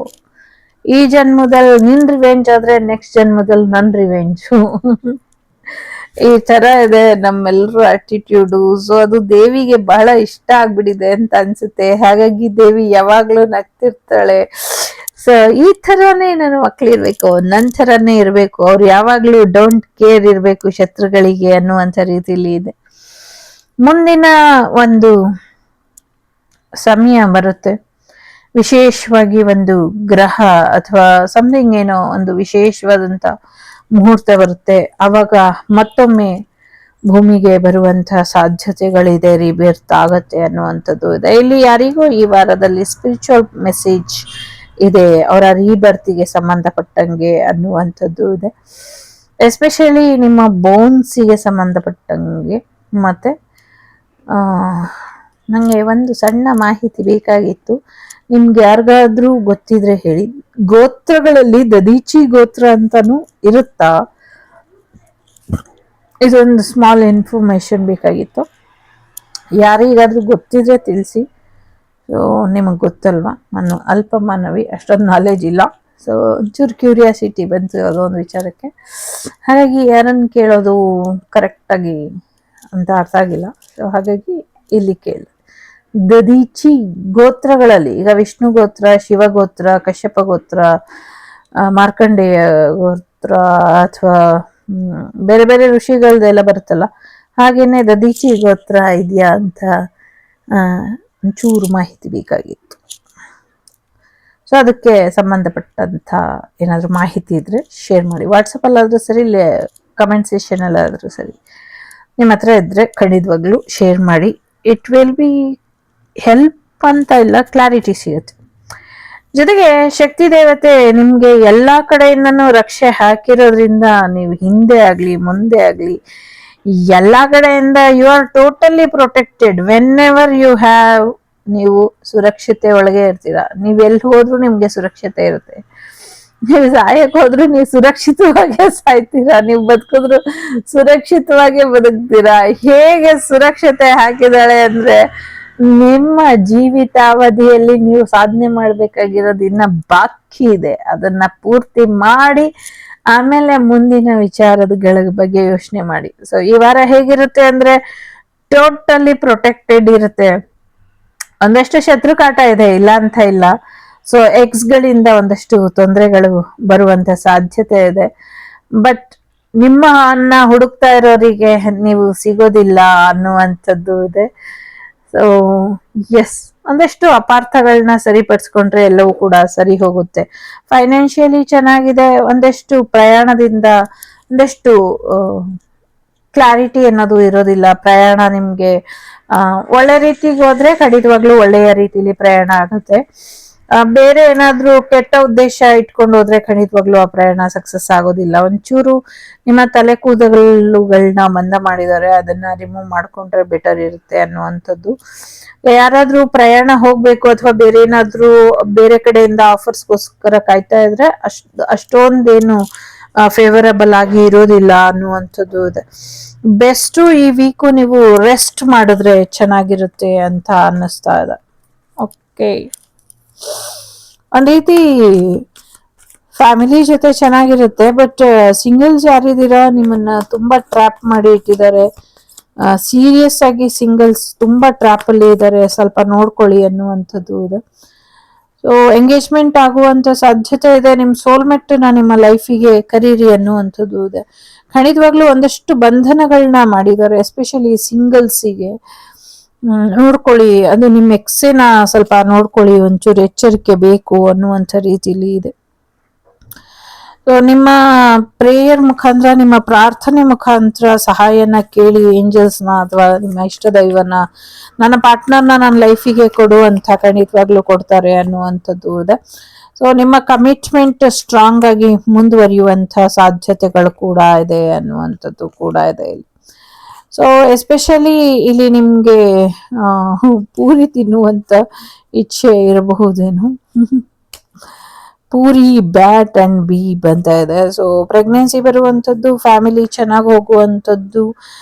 ಈ ಜನ್ಮದಲ್ಲಿ ನಿನ್ ರಿವೆಂಜ್ ಆದ್ರೆ ನೆಕ್ಸ್ಟ್ ಜನ್ಮದಲ್ಲಿ ನನ್ ರಿವೆಂಜು. ಈ ತರ ಇದೆ ನಮ್ಮೆಲ್ಲರೂ ಆಟಿಟ್ಯೂಡು. ಸೊ ಅದು ದೇವಿಗೆ ಬಹಳ ಇಷ್ಟ ಆಗ್ಬಿಟ್ಟಿದೆ ಅಂತ ಅನ್ಸುತ್ತೆ. ಹಾಗಾಗಿ ದೇವಿ ಯಾವಾಗ್ಲೂ ನಗ್ತಿರ್ತಾಳೆ. ಸೊ ಈ ತರಾನೇ ನನ್ನ ಮಕ್ಳಿರ್ಬೇಕು, ನನ್ ತರಾನೇ ಇರ್ಬೇಕು, ಅವ್ರು ಯಾವಾಗ್ಲೂ ಡೋಂಟ್ ಕೇರ್ ಇರ್ಬೇಕು ಶತ್ರುಗಳಿಗೆ ಅನ್ನುವಂಥ ರೀತಿಲಿ ಇದೆ. ಮುಂದಿನ ಒಂದು ಸಮಯ ಬರುತ್ತೆ, ವಿಶೇಷವಾಗಿ ಒಂದು ಗ್ರಹ ಅಥವಾ ಸಮಥಿಂಗ್ ಏನೋ ಒಂದು ವಿಶೇಷವಾದಂತ ಮುಹೂರ್ತ ಬರುತ್ತೆ. ಅವಾಗ ಮತ್ತೊಮ್ಮೆ ಭೂಮಿಗೆ ಬರುವಂತ ಸಾಧ್ಯತೆಗಳಿದೆ, ರಿಬರ್ತ್ ಆಗತ್ತೆ ಅನ್ನುವಂಥದ್ದು ಇದೆ. ಇಲ್ಲಿ ಯಾರಿಗೂ ಈ ವಾರದಲ್ಲಿ ಸ್ಪಿರಿಚುವಲ್ ಮೆಸೇಜ್ ಇದೆ ಅವರ ರೀಬರ್ತಿಗೆ ಸಂಬಂಧಪಟ್ಟಂಗೆ ಅನ್ನುವಂಥದ್ದು ಇದೆ. ಎಸ್ಪೆಷಲಿ ನಿಮ್ಮ ಬೋನ್ಸಿಗೆ ಸಂಬಂಧಪಟ್ಟಂಗೆ. ಮತ್ತೆ ನನಗೆ ಒಂದು ಸಣ್ಣ ಮಾಹಿತಿ ಬೇಕಾಗಿತ್ತು, ನಿಮ್ಗೆ ಯಾರಿಗಾದ್ರೂ ಗೊತ್ತಿದ್ರೆ ಹೇಳಿ. ಗೋತ್ರಗಳಲ್ಲಿ ದದೀಚಿ ಗೋತ್ರ ಅಂತಾನು ಇರುತ್ತಾ? ಇದೊಂದು ಸ್ಮಾಲ್ ಇನ್ಫಾರ್ಮೇಶನ್ ಬೇಕಾಗಿತ್ತು, ಯಾರಿಗಾದ್ರೂ ಗೊತ್ತಿದ್ರೆ ತಿಳಿಸಿ. ಸೊ ನಿಮಗೆ ಗೊತ್ತಲ್ವಾ, ನಾನು ಅಲ್ಪ ಮಾನವಿ, ಅಷ್ಟೊಂದು ನಾಲೆಜ್ ಇಲ್ಲ. ಸೊ ಒಂಚೂರು ಕ್ಯೂರಿಯಾಸಿಟಿ ಬಂತು ಅದೊಂದು ವಿಚಾರಕ್ಕೆ, ಹಾಗಾಗಿ ಯಾರನ್ನು ಕೇಳೋದು ಕರೆಕ್ಟಾಗಿ ಅಂತ ಅರ್ಥ ಆಗಿಲ್ಲ. ಸೊ ಹಾಗಾಗಿ ಇಲ್ಲಿ ಕೇಳಿ. ದದೀಚಿ ಗೋತ್ರಗಳಲ್ಲಿ ಈಗ ವಿಷ್ಣು ಗೋತ್ರ, ಶಿವಗೋತ್ರ, ಕಶ್ಯಪ ಗೋತ್ರ, ಮಾರ್ಕಂಡೇಯ ಗೋತ್ರ ಅಥವಾ ಬೇರೆ ಬೇರೆ ಋಷಿಗಳದೆಲ್ಲ ಬರುತ್ತಲ್ಲ, ಹಾಗೇನೆ ದದೀಚಿ ಗೋತ್ರ ಇದೆಯಾ ಅಂತ ಒಂಚೂರು ಮಾಹಿತಿ ಬೇಕಾಗಿತ್ತು. ಸೊ ಅದಕ್ಕೆ ಸಂಬಂಧಪಟ್ಟಂಥ ಏನಾದರೂ ಮಾಹಿತಿ ಇದ್ರೆ ಶೇರ್ ಮಾಡಿ. ವಾಟ್ಸಪ್ಪಲ್ಲಾದರೂ ಸರಿ, ಕಮೆಂಟ್ ಸೆಷನಲ್ಲಾದರೂ ಸರಿ, ನಿಮ್ಮ ಹತ್ರ ಇದ್ರೆ ಖಂಡಿತವಾಗ್ಲೂ ಶೇರ್ ಮಾಡಿ. ಇಟ್ ವಿಲ್ ಬಿ ಹೆಲ್ಪ್ ಅಂತ ಇಲ್ಲ, ಕ್ಲಾರಿಟಿ ಸಿಗುತ್ತೆ. ಜೊತೆಗೆ ಶಕ್ತಿ ದೇವತೆ ನಿಮ್ಗೆ ಎಲ್ಲಾ ಕಡೆಯಿಂದನೂ ರಕ್ಷೆ ಹಾಕಿರೋದ್ರಿಂದ ನೀವು ಹಿಂದೆ ಆಗ್ಲಿ ಮುಂದೆ ಆಗ್ಲಿ ಎಲ್ಲಾ ಕಡೆಯಿಂದ you are totally protected. Whenever you have, ನೀವು ಸುರಕ್ಷತೆ ಒಳಗೆ ಇರ್ತೀರಾ. ನೀವ್ ಎಲ್ಲಿ ಹೋದ್ರು ನಿಮ್ಗೆ ಸುರಕ್ಷತೆ ಇರುತ್ತೆ. ನೀವು ಸಾಯಕ್ ಹೋದ್ರು ನೀವು ಸುರಕ್ಷಿತವಾಗೇ ಸಾಯ್ತೀರಾ, ನೀವು ಬದುಕಿದ್ರು ಸುರಕ್ಷಿತವಾಗೇ ಬದುಕ್ತೀರಾ. ಹೇಗೆ ಸುರಕ್ಷತೆ ಹಾಕಿದಾಳೆ ಅಂದ್ರೆ, ನಿಮ್ಮ ಜೀವಿತಾವಧಿಯಲ್ಲಿ ನೀವು ಸಾಧನೆ ಮಾಡ್ಬೇಕಾಗಿರೋದು ಇನ್ನ ಬಾಕಿ ಇದೆ. ಅದನ್ನ ಪೂರ್ತಿ ಮಾಡಿ ಆಮೇಲೆ ಮುಂದಿನ ವಿಚಾರಗಳ ಬಗ್ಗೆ ಯೋಚನೆ ಮಾಡಿ. ಸೊ ಈ ವಾರ ಹೇಗಿರುತ್ತೆ ಅಂದ್ರೆ ಟೋಟಲಿ ಪ್ರೊಟೆಕ್ಟೆಡ್ ಇರುತ್ತೆ. ಒಂದಷ್ಟು ಶತ್ರು ಕಾಟ ಇದೆ, ಇಲ್ಲ ಅಂತ ಇಲ್ಲ. ಸೊ ಎಕ್ಸ್ ಗಳಿಂದ ಒಂದಷ್ಟು ತೊಂದರೆಗಳು ಬರುವಂತ ಸಾಧ್ಯತೆ ಇದೆ. ಬಟ್ ನಿಮ್ಮನ್ನ ಹುಡುಕ್ತಾ ಇರೋರಿಗೆ ನೀವು ಸಿಗೋದಿಲ್ಲ ಅನ್ನುವಂಥದ್ದು ಇದೆ. ಸೊ ಎಸ್, ಒಂದಷ್ಟು ಅಪಾರ್ಥಗಳನ್ನ ಸರಿಪಡಿಸ್ಕೊಂಡ್ರೆ ಎಲ್ಲವೂ ಕೂಡ ಸರಿ ಹೋಗುತ್ತೆ. ಫೈನಾನ್ಷಿಯಲಿ ಚೆನ್ನಾಗಿದೆ. ಒಂದಷ್ಟು ಪ್ರಯಾಣದಿಂದ ಒಂದಷ್ಟು ಕ್ಲಾರಿಟಿ ಅನ್ನೋದು ಇರೋದಿಲ್ಲ. ಪ್ರಯಾಣ ನಿಮ್ಗೆ ಒಳ್ಳೆ ರೀತಿಗೆ ಹೋದ್ರೆ ಖಂಡಿತವಾಗ್ಲೂ ಒಳ್ಳೆಯ ರೀತಿಲಿ ಪ್ರಯಾಣ ಆಗುತ್ತೆ. ಬೇರೆ ಏನಾದ್ರೂ ಕೆಟ್ಟ ಉದ್ದೇಶ ಇಟ್ಕೊಂಡು ಹೋದ್ರೆ ಖಂಡಿತವಾಗ್ಲೂ ಆ ಪ್ರಯಾಣ ಸಕ್ಸಸ್ ಆಗೋದಿಲ್ಲ. ಒಂಚೂರು ನಿಮ್ಮ ತಲೆ ಕೂದಲುಗಳನ್ನ ಮಂದ ಮಾಡಿದ್ದಾರೆ, ಅದನ್ನ ರಿಮೂವ್ ಮಾಡ್ಕೊಂಡ್ರೆ ಬೆಟರ್ ಇರುತ್ತೆ ಅನ್ನುವಂಥದ್ದು. ಯಾರಾದ್ರೂ ಪ್ರಯಾಣ ಹೋಗ್ಬೇಕು ಅಥವಾ ಬೇರೆ ಏನಾದ್ರೂ ಬೇರೆ ಕಡೆಯಿಂದ ಆಫರ್ಸ್ಗೋಸ್ಕರ ಕಾಯ್ತಾ ಇದ್ರೆ ಅಷ್ಟೊಂದೇನು ಫೇವರಬಲ್ ಆಗಿ ಇರೋದಿಲ್ಲ ಅನ್ನುವಂಥದ್ದು ಇದೆ. ಬೆಸ್ಟ್ ಈ ವೀಕು ನೀವು ರೆಸ್ಟ್ ಮಾಡಿದ್ರೆ ಚೆನ್ನಾಗಿರುತ್ತೆ ಅಂತ ಅನ್ನಿಸ್ತಾ ಇದೆ. ಓಕೆ, ಒಂದ್ ರೀತಿ ಫ್ಯಾಮಿಲಿ ಜೊತೆ ಚೆನ್ನಾಗಿರುತ್ತೆ. ಬಟ್ ಸಿಂಗಲ್ಸ್ ಯಾರಿದ್ದೀರಾ ನಿಮ್ಮನ್ನ ತುಂಬಾ ಟ್ರ್ಯಾಪ್ ಮಾಡಿ ಇಟ್ಟಿದ್ದಾರೆ. ಸೀರಿಯಸ್ ಆಗಿ ಸಿಂಗಲ್ಸ್ ತುಂಬಾ ಟ್ರ್ಯಾಪ್ ಅಲ್ಲಿ ಇದ್ದಾರೆ, ಸ್ವಲ್ಪ ನೋಡ್ಕೊಳ್ಳಿ ಅನ್ನುವಂಥದ್ದು ಇದೆ. ಸೊ ಎಂಗೇಜ್ಮೆಂಟ್ ಆಗುವಂತ ಸಾಧ್ಯತೆ ಇದೆ. ನಿಮ್ ಸೋಲ್ಮೆಟ್ ನಿಮ್ಮ ಲೈಫಿಗೆ ಕರೀರಿ ಅನ್ನುವಂಥದ್ದು ಇದೆ. ಖಂಡಿತವಾಗ್ಲೂ ಒಂದಷ್ಟು ಬಂಧನಗಳನ್ನ ಮಾಡಿದ್ದಾರೆ, ಎಸ್ಪೆಷಲಿ ಸಿಂಗಲ್ಸಿಗೆ. ನೋಡ್ಕೊಳ್ಳಿ, ಅದು ನಿಮ್ಮ ಎಕ್ಸೆನ ಸ್ವಲ್ಪ ನೋಡ್ಕೊಳ್ಳಿ, ಒಂಚೂರು ಎಚ್ಚರಿಕೆ ಬೇಕು ಅನ್ನುವಂಥ ರೀತಿಲಿ ಇದೆ. ಸೊ ನಿಮ್ಮ ಪ್ರೇಯರ್ ಮುಖಾಂತರ, ನಿಮ್ಮ ಪ್ರಾರ್ಥನೆ ಮುಖಾಂತರ ಸಹಾಯನ ಕೇಳಿ ಏಂಜಲ್ಸ್ನ ಅಥವಾ ನಿಮ್ಮ ಇಷ್ಟ ದೈವನ, ನನ್ನ ಪಾರ್ಟ್ನರ್ನ ನನ್ನ ಲೈಫಿಗೆ ಕೊಡು ಅಂತ ಖಂಡಿತವಾಗ್ಲೂ ಕೊಡ್ತಾರೆ ಅನ್ನುವಂಥದ್ದು ಇದೆ. ಸೊ ನಿಮ್ಮ ಕಮಿಟ್ಮೆಂಟ್ ಸ್ಟ್ರಾಂಗ್ ಆಗಿ ಮುಂದುವರಿಯುವಂಥ ಸಾಧ್ಯತೆಗಳು ಕೂಡ ಇದೆ ಅನ್ನುವಂಥದ್ದು ಕೂಡ ಇದೆ ಇಲ್ಲಿ. ಸೊ ಎಸ್ಪೆಷಲಿ ಇಲ್ಲಿ ನಿಮ್ಗೆ ಪೂರಿ ತಿನ್ನುವಂತ ಇಚ್ಛೆ ಇರಬಹುದೇನು. ಪೂರಿ, ಬ್ಯಾಟ್ ಅಂಡ್ ಬೀಬ್ ಅಂತ ಇದೆ. ಸೊ ಪ್ರೆಗ್ನೆನ್ಸಿ ಬರುವಂಥದ್ದು, ಫ್ಯಾಮಿಲಿ ಚೆನ್ನಾಗಿ ಹೋಗುವಂಥದ್ದು,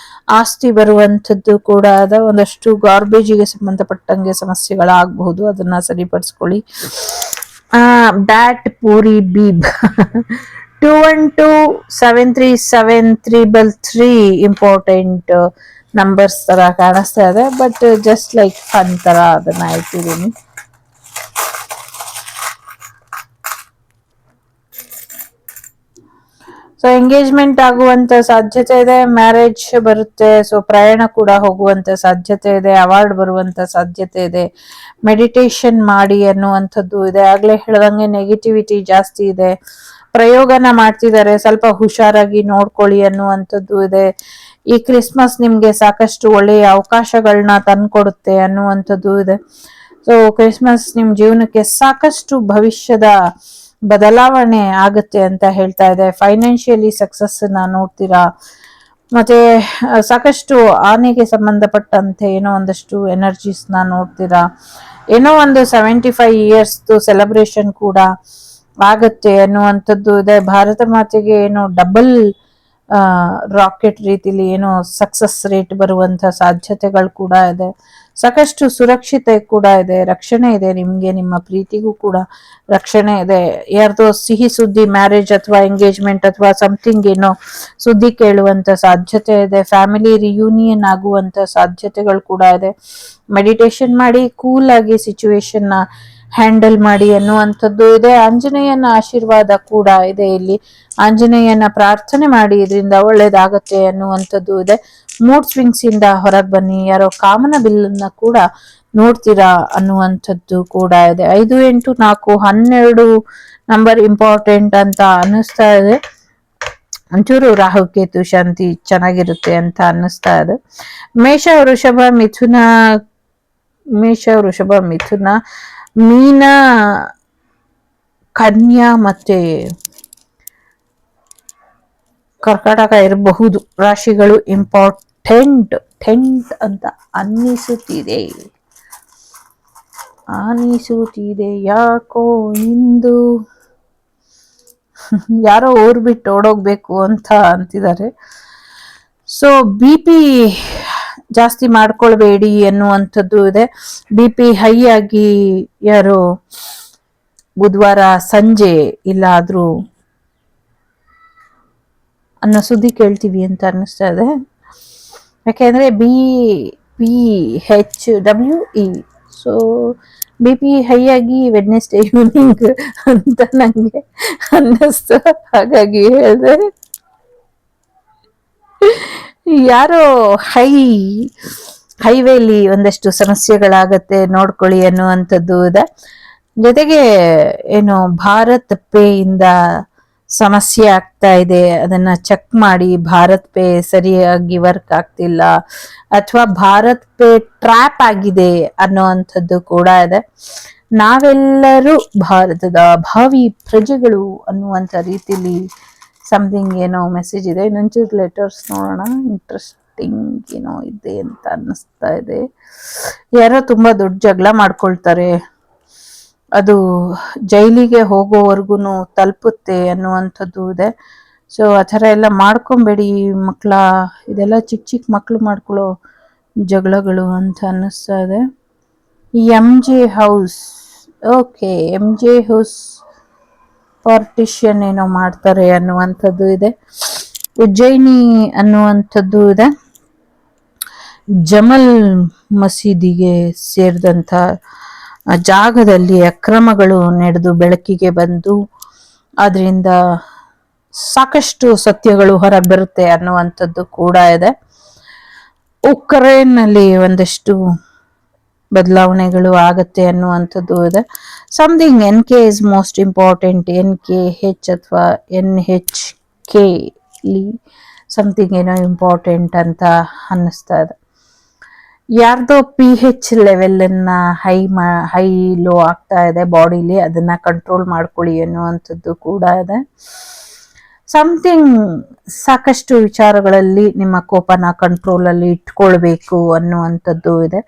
ಆಸ್ತಿ ಬರುವಂಥದ್ದು ಕೂಡ ಅದ. ಒಂದಷ್ಟು ಗಾರ್ಬೇಜಿಗೆ ಸಂಬಂಧಪಟ್ಟಂಗೆ ಸಮಸ್ಯೆಗಳಾಗಬಹುದು, ಅದನ್ನ ಸರಿಪಡಿಸ್ಕೊಳ್ಳಿ. ಬ್ಯಾಟ್, ಪೂರಿ, ಬೀಬ್ 21273733 ಇಂಪಾರ್ಟೆಂಟ್ ನಂಬರ್ಸ್ ತರ ಕಾಣಿಸ್ತಾ ಇದೆ. ಬಟ್ ಜಸ್ಟ್ ಲೈಕ್ ಫನ್ ತರ ಅದನ್ನ ಇಟ್ಟಿದ್ದೀನಿ. ಸೊ ಎಂಗೇಜ್ಮೆಂಟ್ ಆಗುವಂತ ಸಾಧ್ಯತೆ ಇದೆ, ಮ್ಯಾರೇಜ್ ಬರುತ್ತೆ. ಸೊ ಪ್ರಯಾಣ ಕೂಡ ಹೋಗುವಂತ ಸಾಧ್ಯತೆ ಇದೆ, ಅವಾರ್ಡ್ ಬರುವಂತ ಸಾಧ್ಯತೆ ಇದೆ. ಮೆಡಿಟೇಷನ್ ಮಾಡಿ ಅನ್ನುವಂಥದ್ದು ಇದೆ. ಆಗ್ಲೇ ಹೇಳ್ದಂಗೆ ನೆಗೆಟಿವಿಟಿ ಜಾಸ್ತಿ ಇದೆ. ಪ್ರಯೋಗನ ಮಾಡ್ತಿದ್ದಾರೆ, ಸ್ವಲ್ಪ ಹುಷಾರಾಗಿ ನೋಡ್ಕೊಳ್ಳಿ ಅನ್ನುವಂಥದ್ದು ಇದೆ. ಈ ಕ್ರಿಸ್ಮಸ್ ನಿಮ್ಗೆ ಸಾಕಷ್ಟು ಒಳ್ಳೆಯ ಅವಕಾಶಗಳನ್ನ ತಂದ್ಕೊಡುತ್ತೆ ಅನ್ನುವಂಥದ್ದು ಇದೆ. ಸೊ ಕ್ರಿಸ್ಮಸ್ ನಿಮ್ ಜೀವನಕ್ಕೆ ಸಾಕಷ್ಟು ಭವಿಷ್ಯದ ಬದಲಾವಣೆ ಆಗುತ್ತೆ ಅಂತ ಹೇಳ್ತಾ ಇದೆ. ಫೈನಾನ್ಷಿಯಲಿ ಸಕ್ಸಸ್ ನ ನೋಡ್ತೀರಾ. ಮತ್ತೆ ಸಾಕಷ್ಟು ಆನೆಗೆ ಸಂಬಂಧಪಟ್ಟಂತೆ ಏನೋ ಒಂದಷ್ಟು ಎನರ್ಜೀಸ್ ನ ನೋಡ್ತೀರಾ. ಏನೋ ಒಂದು 75 years ಸೆಲೆಬ್ರೇಷನ್ ಕೂಡ ಆಗತ್ತೆ ಅನ್ನುವಂಥದ್ದು ಇದೆ. ಭಾರತ ಮಾತೆಗೆ ಏನೋ ಡಬಲ್ ರಾಕೆಟ್ ರೀತಿಲಿ ಏನೋ ಸಕ್ಸಸ್ ರೇಟ್ ಬರುವಂತ ಸಾಧ್ಯತೆಗಳು ಕೂಡ ಇದೆ. ಸಾಕಷ್ಟು ಸುರಕ್ಷತೆ ಕೂಡ ಇದೆ, ರಕ್ಷಣೆ ಇದೆ. ನಿಮ್ಗೆ ನಿಮ್ಮ ಪ್ರೀತಿಗೂ ಕೂಡ ರಕ್ಷಣೆ ಇದೆ. ಯಾರ್ದೋ ಸಿಹಿ ಸುದ್ದಿ, ಮ್ಯಾರೇಜ್ ಅಥವಾ ಎಂಗೇಜ್ಮೆಂಟ್ ಅಥವಾ ಸಮಥಿಂಗ್ ಏನೋ ಸುದ್ದಿ ಕೇಳುವಂತ ಸಾಧ್ಯತೆ ಇದೆ. ಫ್ಯಾಮಿಲಿ ರಿಯೂನಿಯನ್ ಆಗುವಂತ ಸಾಧ್ಯತೆಗಳು ಕೂಡ ಇದೆ. ಮೆಡಿಟೇಷನ್ ಮಾಡಿ ಕೂಲ್ ಆಗಿ ಸಿಚುವೇಶನ್ ನ ಹ್ಯಾಂಡಲ್ ಮಾಡಿ ಅನ್ನುವಂಥದ್ದು ಇದೆ. ಆಂಜನೇಯನ ಆಶೀರ್ವಾದ ಕೂಡ ಇದೆ ಇಲ್ಲಿ. ಆಂಜನೇಯನ ಪ್ರಾರ್ಥನೆ ಮಾಡಿ, ಇದರಿಂದ ಒಳ್ಳೇದಾಗತ್ತೆ ಅನ್ನುವಂಥದ್ದು ಇದೆ. ಮೂಡ್ ಸ್ವಿಂಗ್ಸ್ ಇಂದ ಹೊರಗೆ ಬನ್ನಿ. ಯಾರೋ ಕಾಮನ ಬಿಲ್ಲನ್ನ ಕೂಡ ನೋಡ್ತೀರಾ ಅನ್ನುವಂಥದ್ದು ಕೂಡ ಇದೆ. 5, 8, 4, 12 ನಂಬರ್ ಇಂಪಾರ್ಟೆಂಟ್ ಅಂತ ಅನ್ನಿಸ್ತಾ ಇದೆ. ಒಂಚೂರು ರಾಹುಕೇತು ಶಾಂತಿ ಚೆನ್ನಾಗಿರುತ್ತೆ ಅಂತ ಅನ್ನಿಸ್ತಾ ಇದೆ. ಮೇಷ ವೃಷಭ ಮಿಥುನ ಮೀನ, ಕನ್ಯಾ ಮತ್ತೆ ಕರ್ಕಾಟಕ ಇರಬಹುದು ರಾಶಿಗಳು ಇಂಪಾರ್ಟೆಂಟ್ ಅಂತ ಅನ್ನಿಸುತ್ತಿದೆ. ಯಾಕೋ ಇಂದು ಯಾರೋ ಊರ್ ಬಿಟ್ಟು ಓಡೋಗ್ಬೇಕು ಅಂತ ಅಂತಿದ್ದಾರೆ. ಸೊ BP ಜಾಸ್ತಿ ಮಾಡ್ಕೊಳ್ಬೇಡಿ ಎನ್ನುವಂಥದ್ದು ಇದೆ. BP ಹೈ ಆಗಿ ಯಾರು ಬುಧವಾರ ಸಂಜೆ ಇಲ್ಲಾದ್ರೂ ಅನ್ನೋ ಸುದ್ದಿ ಕೇಳ್ತೀವಿ ಅಂತ ಅನ್ನಿಸ್ತಾ ಇದೆ. ಯಾಕೆಂದ್ರೆ BPHWE, ಸೊ BP ಹೈ ಆಗಿ ವೆಡ್ನೆಸ್ಡೇ ಈವ್ನಿಂಗ್ ಅಂತ ನಂಗೆ ಅನ್ನಿಸ್ತು, ಹಾಗಾಗಿ ಹೇಳಿದೆ. ಯಾರೋ ಹೈವೇಲಿ ಒಂದಷ್ಟು ಸಮಸ್ಯೆಗಳಾಗತ್ತೆ ನೋಡ್ಕೊಳ್ಳಿ ಅನ್ನುವಂಥದ್ದು ಇದೆ. ಜೊತೆಗೆ ಏನು ಭಾರತ್ ಪೇ ಇಂದ ಸಮಸ್ಯೆ ಆಗ್ತಾ ಇದೆ, ಅದನ್ನ ಚೆಕ್ ಮಾಡಿ. ಭಾರತ್ ಪೇ ಸರಿಯಾಗಿ ವರ್ಕ್ ಆಗ್ತಿಲ್ಲ ಅಥವಾ ಭಾರತ್ ಪೇ ಟ್ರ್ಯಾಪ್ ಆಗಿದೆ ಅನ್ನೋವಂಥದ್ದು ಕೂಡ ಇದೆ. ನಾವೆಲ್ಲರೂ ಭಾರತದ ಭಾವಿ ಪ್ರಜೆಗಳು ಅನ್ನುವಂಥ ರೀತಿಲಿ ಸಮಥಿಂಗ್ ಏನೋ ಮೆಸೇಜ್ ಇದೆ. ಇನ್ನೊಂಚೂರು ಲೆಟರ್ಸ್ ನೋಡೋಣ. ಇಂಟ್ರೆಸ್ಟಿಂಗ್ ಏನೋ ಇದೆ ಅಂತ ಅನ್ನಿಸ್ತಾ ಇದೆ. ಯಾರೋ ತುಂಬಾ ದೊಡ್ಡ ಜಗಳ ಮಾಡ್ಕೊಳ್ತಾರೆ, ಅದು ಜೈಲಿಗೆ ಹೋಗೋವರೆಗೂ ತಲುಪುತ್ತೆ ಅನ್ನುವಂಥದ್ದು ಇದೆ. ಸೊ ಆ ಥರ ಎಲ್ಲ ಮಾಡ್ಕೊಂಬೇಡಿ ಮಕ್ಕಳ, ಇದೆಲ್ಲ ಚಿಕ್ಕ ಮಕ್ಕಳು ಮಾಡ್ಕೊಳ್ಳೋ ಜಗಳಗಳು ಅಂತ ಅನ್ನಿಸ್ತಾ ಇದೆ. MJ house, okay, MJ house partition ಏನೋ ಮಾಡ್ತಾರೆ ಅನ್ನುವಂಥದ್ದು ಇದೆ. ಉಜ್ಜಯಿನಿ ಅನ್ನುವಂಥದ್ದು ಇದೆ. ಜಮಲ್ ಮಸೀದಿಗೆ ಸೇರಿದಂಥ ಜಾಗದಲ್ಲಿ ಅಕ್ರಮಗಳು ನಡೆದು ಬೆಳಕಿಗೆ ಬಂದು ಅದರಿಂದ ಸಾಕಷ್ಟು ಸತ್ಯಗಳು ಹೊರಗೆ ಬರುತ್ತೆ ಅನ್ನುವಂಥದ್ದು ಕೂಡ ಇದೆ. ಉಕ್ರೇನ್ನಲ್ಲಿ ಒಂದಷ್ಟು ಬದಲಾವಣೆಗಳು ಆಗತ್ತೆ ಅನ್ನುವಂಥದ್ದು ಇದೆ. Something NK is most important. NKH ಅಥವಾ NHK ಸಮಥಿಂಗ್ ಏನೋ ಇಂಪಾರ್ಟೆಂಟ್ ಅಂತ ಅನ್ನಿಸ್ತಾ ಇದೆ. ಯಾರ್ದೋ PH ಲೆವೆಲ್ ಅನ್ನ ಹೈ ಲೋ ಆಗ್ತಾ ಇದೆ ಬಾಡಿಲಿ, ಅದನ್ನ ಕಂಟ್ರೋಲ್ ಮಾಡ್ಕೊಳ್ಳಿ ಅನ್ನುವಂಥದ್ದು ಕೂಡ ಇದೆ. ಸಮಥಿಂಗ್ ಸಾಕಷ್ಟು ವಿಚಾರಗಳಲ್ಲಿ ನಿಮ್ಮ ಕೋಪನ ಕಂಟ್ರೋಲ್ ಅಲ್ಲಿ ಇಟ್ಕೊಳ್ಬೇಕು ಅನ್ನುವಂಥದ್ದು ಇದೆ.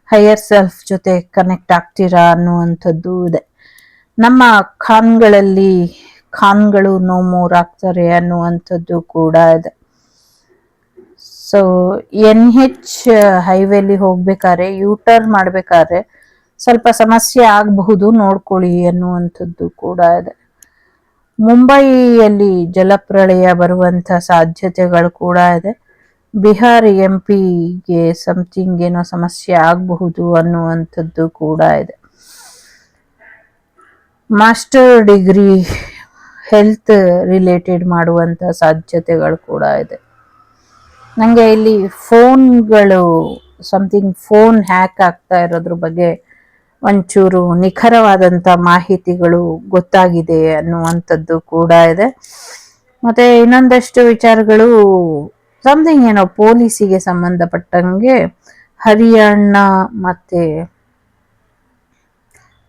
ಹೈಯರ್ ಸೆಲ್ಫ್ ಜೊತೆ ಕನೆಕ್ಟ್ ಆಗ್ತೀರಾ ಅನ್ನುವಂಥದ್ದು ಇದೆ. ನಮ್ಮ ಖಾನ್ಗಳು ನೋ ಮೋರ್ ಆಗ್ತಾರೆ ಅನ್ನುವಂಥದ್ದು ಕೂಡ ಇದೆ. ಸೊ NH ಹೈವೇಲಿ ಹೋಗ್ಬೇಕಾದ್ರೆ U-turn ಮಾಡ್ಬೇಕಾದ್ರೆ ಸ್ವಲ್ಪ ಸಮಸ್ಯೆ ಆಗಬಹುದು, ನೋಡ್ಕೊಳ್ಳಿ ಅನ್ನುವಂಥದ್ದು ಕೂಡ ಇದೆ. ಮುಂಬೈಯಲ್ಲಿ ಜಲಪ್ರಳಯ ಬರುವಂತ ಸಾಧ್ಯತೆಗಳು ಕೂಡ ಇದೆ. ಬಿಹಾರ್ MP-ಗೆ ಸಮಥಿಂಗ್ ಏನೋ ಸಮಸ್ಯೆ ಆಗಬಹುದು ಅನ್ನುವಂಥದ್ದು ಕೂಡ ಇದೆ. ಮಾಸ್ಟರ್ ಡಿಗ್ರಿ ಹೆಲ್ತ್ ರಿಲೇಟೆಡ್ ಮಾಡುವಂತ ಸಾಧ್ಯತೆಗಳು ಕೂಡ ಇದೆ. ನಂಗೆ ಇಲ್ಲಿ ಫೋನ್ಗಳು ಸಮಥಿಂಗ್ ಫೋನ್ ಹ್ಯಾಕ್ ಆಗ್ತಾ ಇರೋದ್ರ ಬಗ್ಗೆ ಒಂಚೂರು ನಿಖರವಾದಂತ ಮಾಹಿತಿಗಳು ಗೊತ್ತಾಗಿದೆ ಅನ್ನುವಂಥದ್ದು ಕೂಡ ಇದೆ. ಮತ್ತೆ ಇನ್ನೊಂದಷ್ಟು ವಿಚಾರಗಳು ಸಮಥಿಂಗ್ ಏನೋ ಪೊಲೀಸಿಗೆ ಸಂಬಂಧಪಟ್ಟಂಗೆ ಹರಿಯಾಣ ಮತ್ತೆ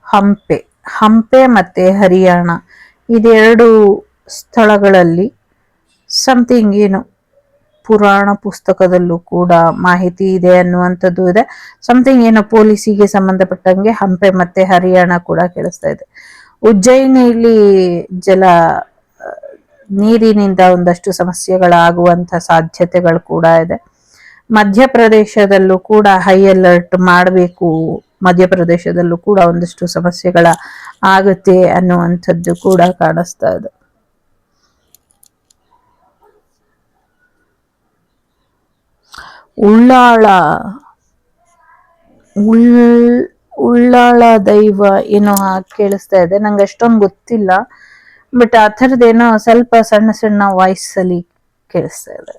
ಹಂಪೆ ಮತ್ತೆ ಹರಿಯಾಣ ಇದೆರಡು ಸ್ಥಳಗಳಲ್ಲಿ ಸಮಥಿಂಗ್ ಏನು ಪುರಾಣ ಪುಸ್ತಕದಲ್ಲೂ ಕೂಡ ಮಾಹಿತಿ ಇದೆ ಅನ್ನುವಂಥದ್ದು ಇದೆ. ಸಮಥಿಂಗ್ ಏನೋ ಪೊಲೀಸಿಗೆ ಸಂಬಂಧಪಟ್ಟಂಗೆ ಹಂಪೆ ಮತ್ತೆ ಹರಿಯಾಣ ಕೂಡ ಕೇಳಿಸ್ತಾ ಇದೆ. ಉಜ್ಜಯಿನಿಯಲ್ಲಿ ನೀರಿನಿಂದ ಒಂದಷ್ಟು ಸಮಸ್ಯೆಗಳಾಗುವಂತ ಸಾಧ್ಯತೆಗಳು ಕೂಡ ಇದೆ. ಮಧ್ಯಪ್ರದೇಶದಲ್ಲೂ ಕೂಡ ಹೈ ಅಲರ್ಟ್ ಮಾಡಬೇಕು. ಮಧ್ಯಪ್ರದೇಶದಲ್ಲೂ ಕೂಡ ಒಂದಷ್ಟು ಸಮಸ್ಯೆಗಳ ಆಗುತ್ತೆ ಅನ್ನುವಂಥದ್ದು ಕೂಡ ಕಾಣಿಸ್ತಾ ಇದೆ. ಉಳ್ಳಾಳ ದೈವ ಏನೋ ಕೇಳಿಸ್ತಾ ಇದೆ. ನಂಗೆ ಅಷ್ಟೊಂದು ಗೊತ್ತಿಲ್ಲ, ಬಟ್ ಆ ಥರದ್ದೇನೋ ಸ್ವಲ್ಪ ಸಣ್ಣ ಸಣ್ಣ ವಾಯ್ಸ್ ಅಲ್ಲಿ ಕೇಳಿಸ್ತಾ ಇದೆ.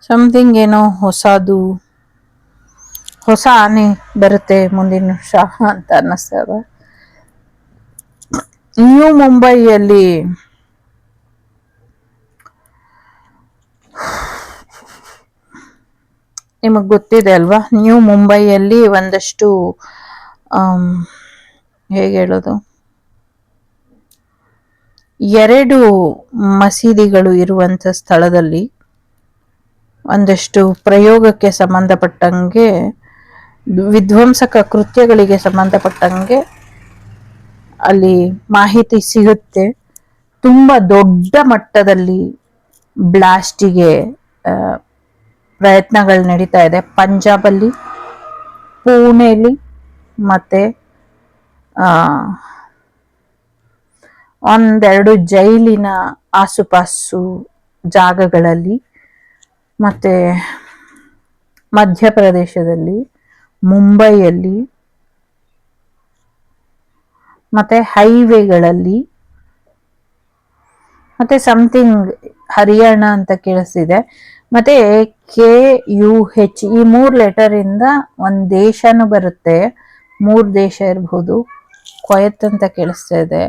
ಸಮಥಿಂಗ್ ಏನೋ ಹೊಸದು, ಹೊಸ ಆನೆ ಬರುತ್ತೆ ಮುಂದಿನ ವರ್ಷ ಅಂತ ಅನ್ನಿಸ್ತದ. ನ್ಯೂ ಮುಂಬೈಯಲ್ಲಿ ನಿಮಗ್ ಗೊತ್ತಿದೆ ಅಲ್ವಾ, ನ್ಯೂ ಮುಂಬೈಯಲ್ಲಿ ಒಂದಷ್ಟು ಹೇಗೆ ಹೇಳೋದು, 2 ಮಸೀದಿಗಳು ಇರುವಂತ ಸ್ಥಳದಲ್ಲಿ ಒಂದಷ್ಟು ಪ್ರಯೋಗಕ್ಕೆ ಸಂಬಂಧಪಟ್ಟಂಗೆ, ವಿಧ್ವಂಸಕ ಕೃತ್ಯಗಳಿಗೆ ಸಂಬಂಧಪಟ್ಟಂಗೆ ಅಲ್ಲಿ ಮಾಹಿತಿ ಸಿಗುತ್ತೆ. ತುಂಬಾ ದೊಡ್ಡ ಮಟ್ಟದಲ್ಲಿ ಬ್ಲಾಸ್ಟಿಗೆ ಪ್ರಯತ್ನಗಳು ನಡೀತಾ ಇದೆ. ಪಂಜಾಬಲ್ಲಿ, ಪುಣೆಯಲ್ಲಿ, ಮತ್ತೆ ಒಂದೆರಡು ಜೈಲಿನ ಆಸುಪಾಸು ಜಾಗಗಳಲ್ಲಿ, ಮತ್ತೆ ಮಧ್ಯಪ್ರದೇಶದಲ್ಲಿ, ಮುಂಬೈಯಲ್ಲಿ, ಮತ್ತೆ ಹೈವೇಗಳಲ್ಲಿ, ಮತ್ತೆ ಸಮಥಿಂಗ್ ಹರಿಯಾಣ ಅಂತ ಕೇಳಿಸ್ತಿದೆ. ಮತ್ತೆ KUH ಈ 3 ಲೆಟರ್ ಇಂದ ಒಂದ್ ದೇಶನೂ ಬರುತ್ತೆ. 3 ದೇಶ ಇರಬಹುದು. ಕ್ವಯತ್ ಅಂತ ಕೇಳಿಸ್ತಾ ಇದೆ,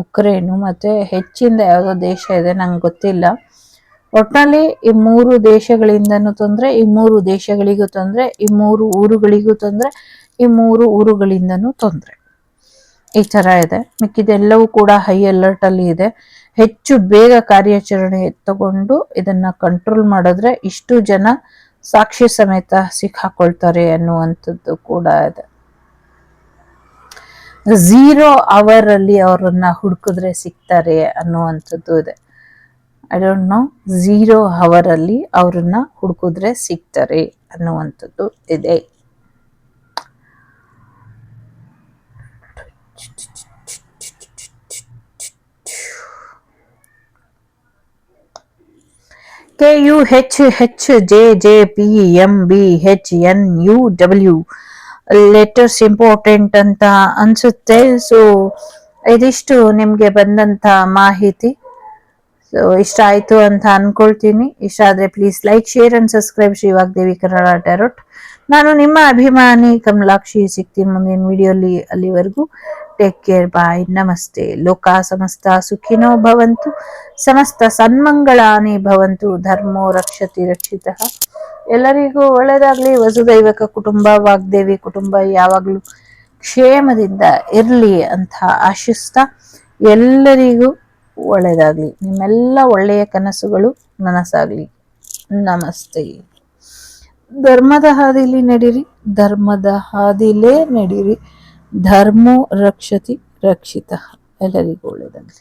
ಉಕ್ರೇನು, ಮತ್ತೆ ಹೆಚ್ಚಿಂದ ಯಾವುದೋ ದೇಶ ಇದೆ, ನಂಗೆ ಗೊತ್ತಿಲ್ಲ. ಒಟ್ನಲ್ಲಿ ಈ 3 ದೇಶಗಳಿಂದನೂ ತೊಂದ್ರೆ, ಈ 3 ದೇಶಗಳಿಗೂ ತೊಂದ್ರೆ, ಈ 3 ಊರುಗಳಿಗೂ ತೊಂದ್ರೆ, ಈ 3 ಊರುಗಳಿಂದನೂ ತೊಂದ್ರೆ. ಈ ತರ ಇದೆ. ಮಿಕ್ಕಿದೆಲ್ಲವೂ ಕೂಡ ಹೈ ಅಲರ್ಟ್ ಅಲ್ಲಿ ಇದೆ. ಹೆಚ್ಚು ಬೇಗ ಕಾರ್ಯಾಚರಣೆ ತಗೊಂಡು ಇದನ್ನ ಕಂಟ್ರೋಲ್ ಮಾಡಿದ್ರೆ ಇಷ್ಟು ಜನ ಸಾಕ್ಷಿ ಸಮೇತ ಸಿಕ್ಕಾಕೊಳ್ತಾರೆ ಅನ್ನುವಂಥದ್ದು ಕೂಡ ಇದೆ. 0 ಅವರ್ ಅಲ್ಲಿ ಅವರನ್ನ ಹುಡುಕಿದ್ರೆ ಸಿಗ್ತಾರೆ ಅನ್ನುವಂಥದ್ದು ಇದೆ. ಐ ಡೋಂಟ್ ನೋ, 0 ಅವರ್ ಅಲ್ಲಿ ಅವ್ರನ್ನ ಹುಡುಕಿದ್ರೆ ಸಿಗ್ತಾರೆ ಅನ್ನುವಂಥದ್ದು ಇದೆ. KUHHJJPMBHNUW ಲೆಟರ್ಸ್ ಇಂಪಾರ್ಟೆಂಟ್ ಅಂತ ಅನ್ಸುತ್ತೆ. ಸೊ ಇದಿಷ್ಟು ನಿಮ್ಗೆ ಬಂದಂತ ಮಾಹಿತಿ. ಸೊ ಇಷ್ಟ ಆಯ್ತು ಅಂತ ಅನ್ಕೊಳ್ತೀನಿ. ಇಷ್ಟ ಆದ್ರೆ please like, share and subscribe Shri Vagdevi Kannada tarot. ನಾನು ನಿಮ್ಮ ಅಭಿಮಾನಿ ಕಮಲಾಕ್ಷಿ. ಸಿಗ್ತೀನಿ ಮುಂದಿನ ವಿಡಿಯೋಲಿ. ಅಲ್ಲಿವರೆಗೂ ಟೇಕ್ ಕೇರ್, ಬಾಯ್, ನಮಸ್ತೆ. ಲೋಕ ಸಮಸ್ತ ಸುಖಿನೋ ಭವಂತು, ಸಮಸ್ತ ಸನ್ಮಂಗಳಾನಿ ಭವಂತು, ಧರ್ಮೋ ರಕ್ಷತಿ ರಕ್ಷಿತಃ. ಎಲ್ಲರಿಗೂ ಒಳ್ಳೆಯದಾಗ್ಲಿ. ವಸುದೈವಕ ಕುಟುಂಬ, ವಾಗ್ದೇವಿ ಕುಟುಂಬ ಯಾವಾಗ್ಲೂ ಕ್ಷೇಮದಿಂದ ಇರ್ಲಿ ಅಂತ ಆಶಿಸ್ತಾ ಎಲ್ಲರಿಗೂ ಒಳ್ಳೆಯದಾಗ್ಲಿ. ನಿಮ್ಮೆಲ್ಲ ಒಳ್ಳೆಯ ಕನಸುಗಳು ನನಸಾಗ್ಲಿ. ನಮಸ್ತೆ. ಧರ್ಮದ ಹಾದಿಲಿ ನಡೀರಿ, ಧರ್ಮದ ಹಾದಿಲೇ ನಡೀರಿ. ಧರ್ಮೋ ರಕ್ಷತಿ ರಕ್ಷಿತ. ಎಲ್ಲರಿಗೂ ಒಳ್ಳೆಯದಾಗಲಿ.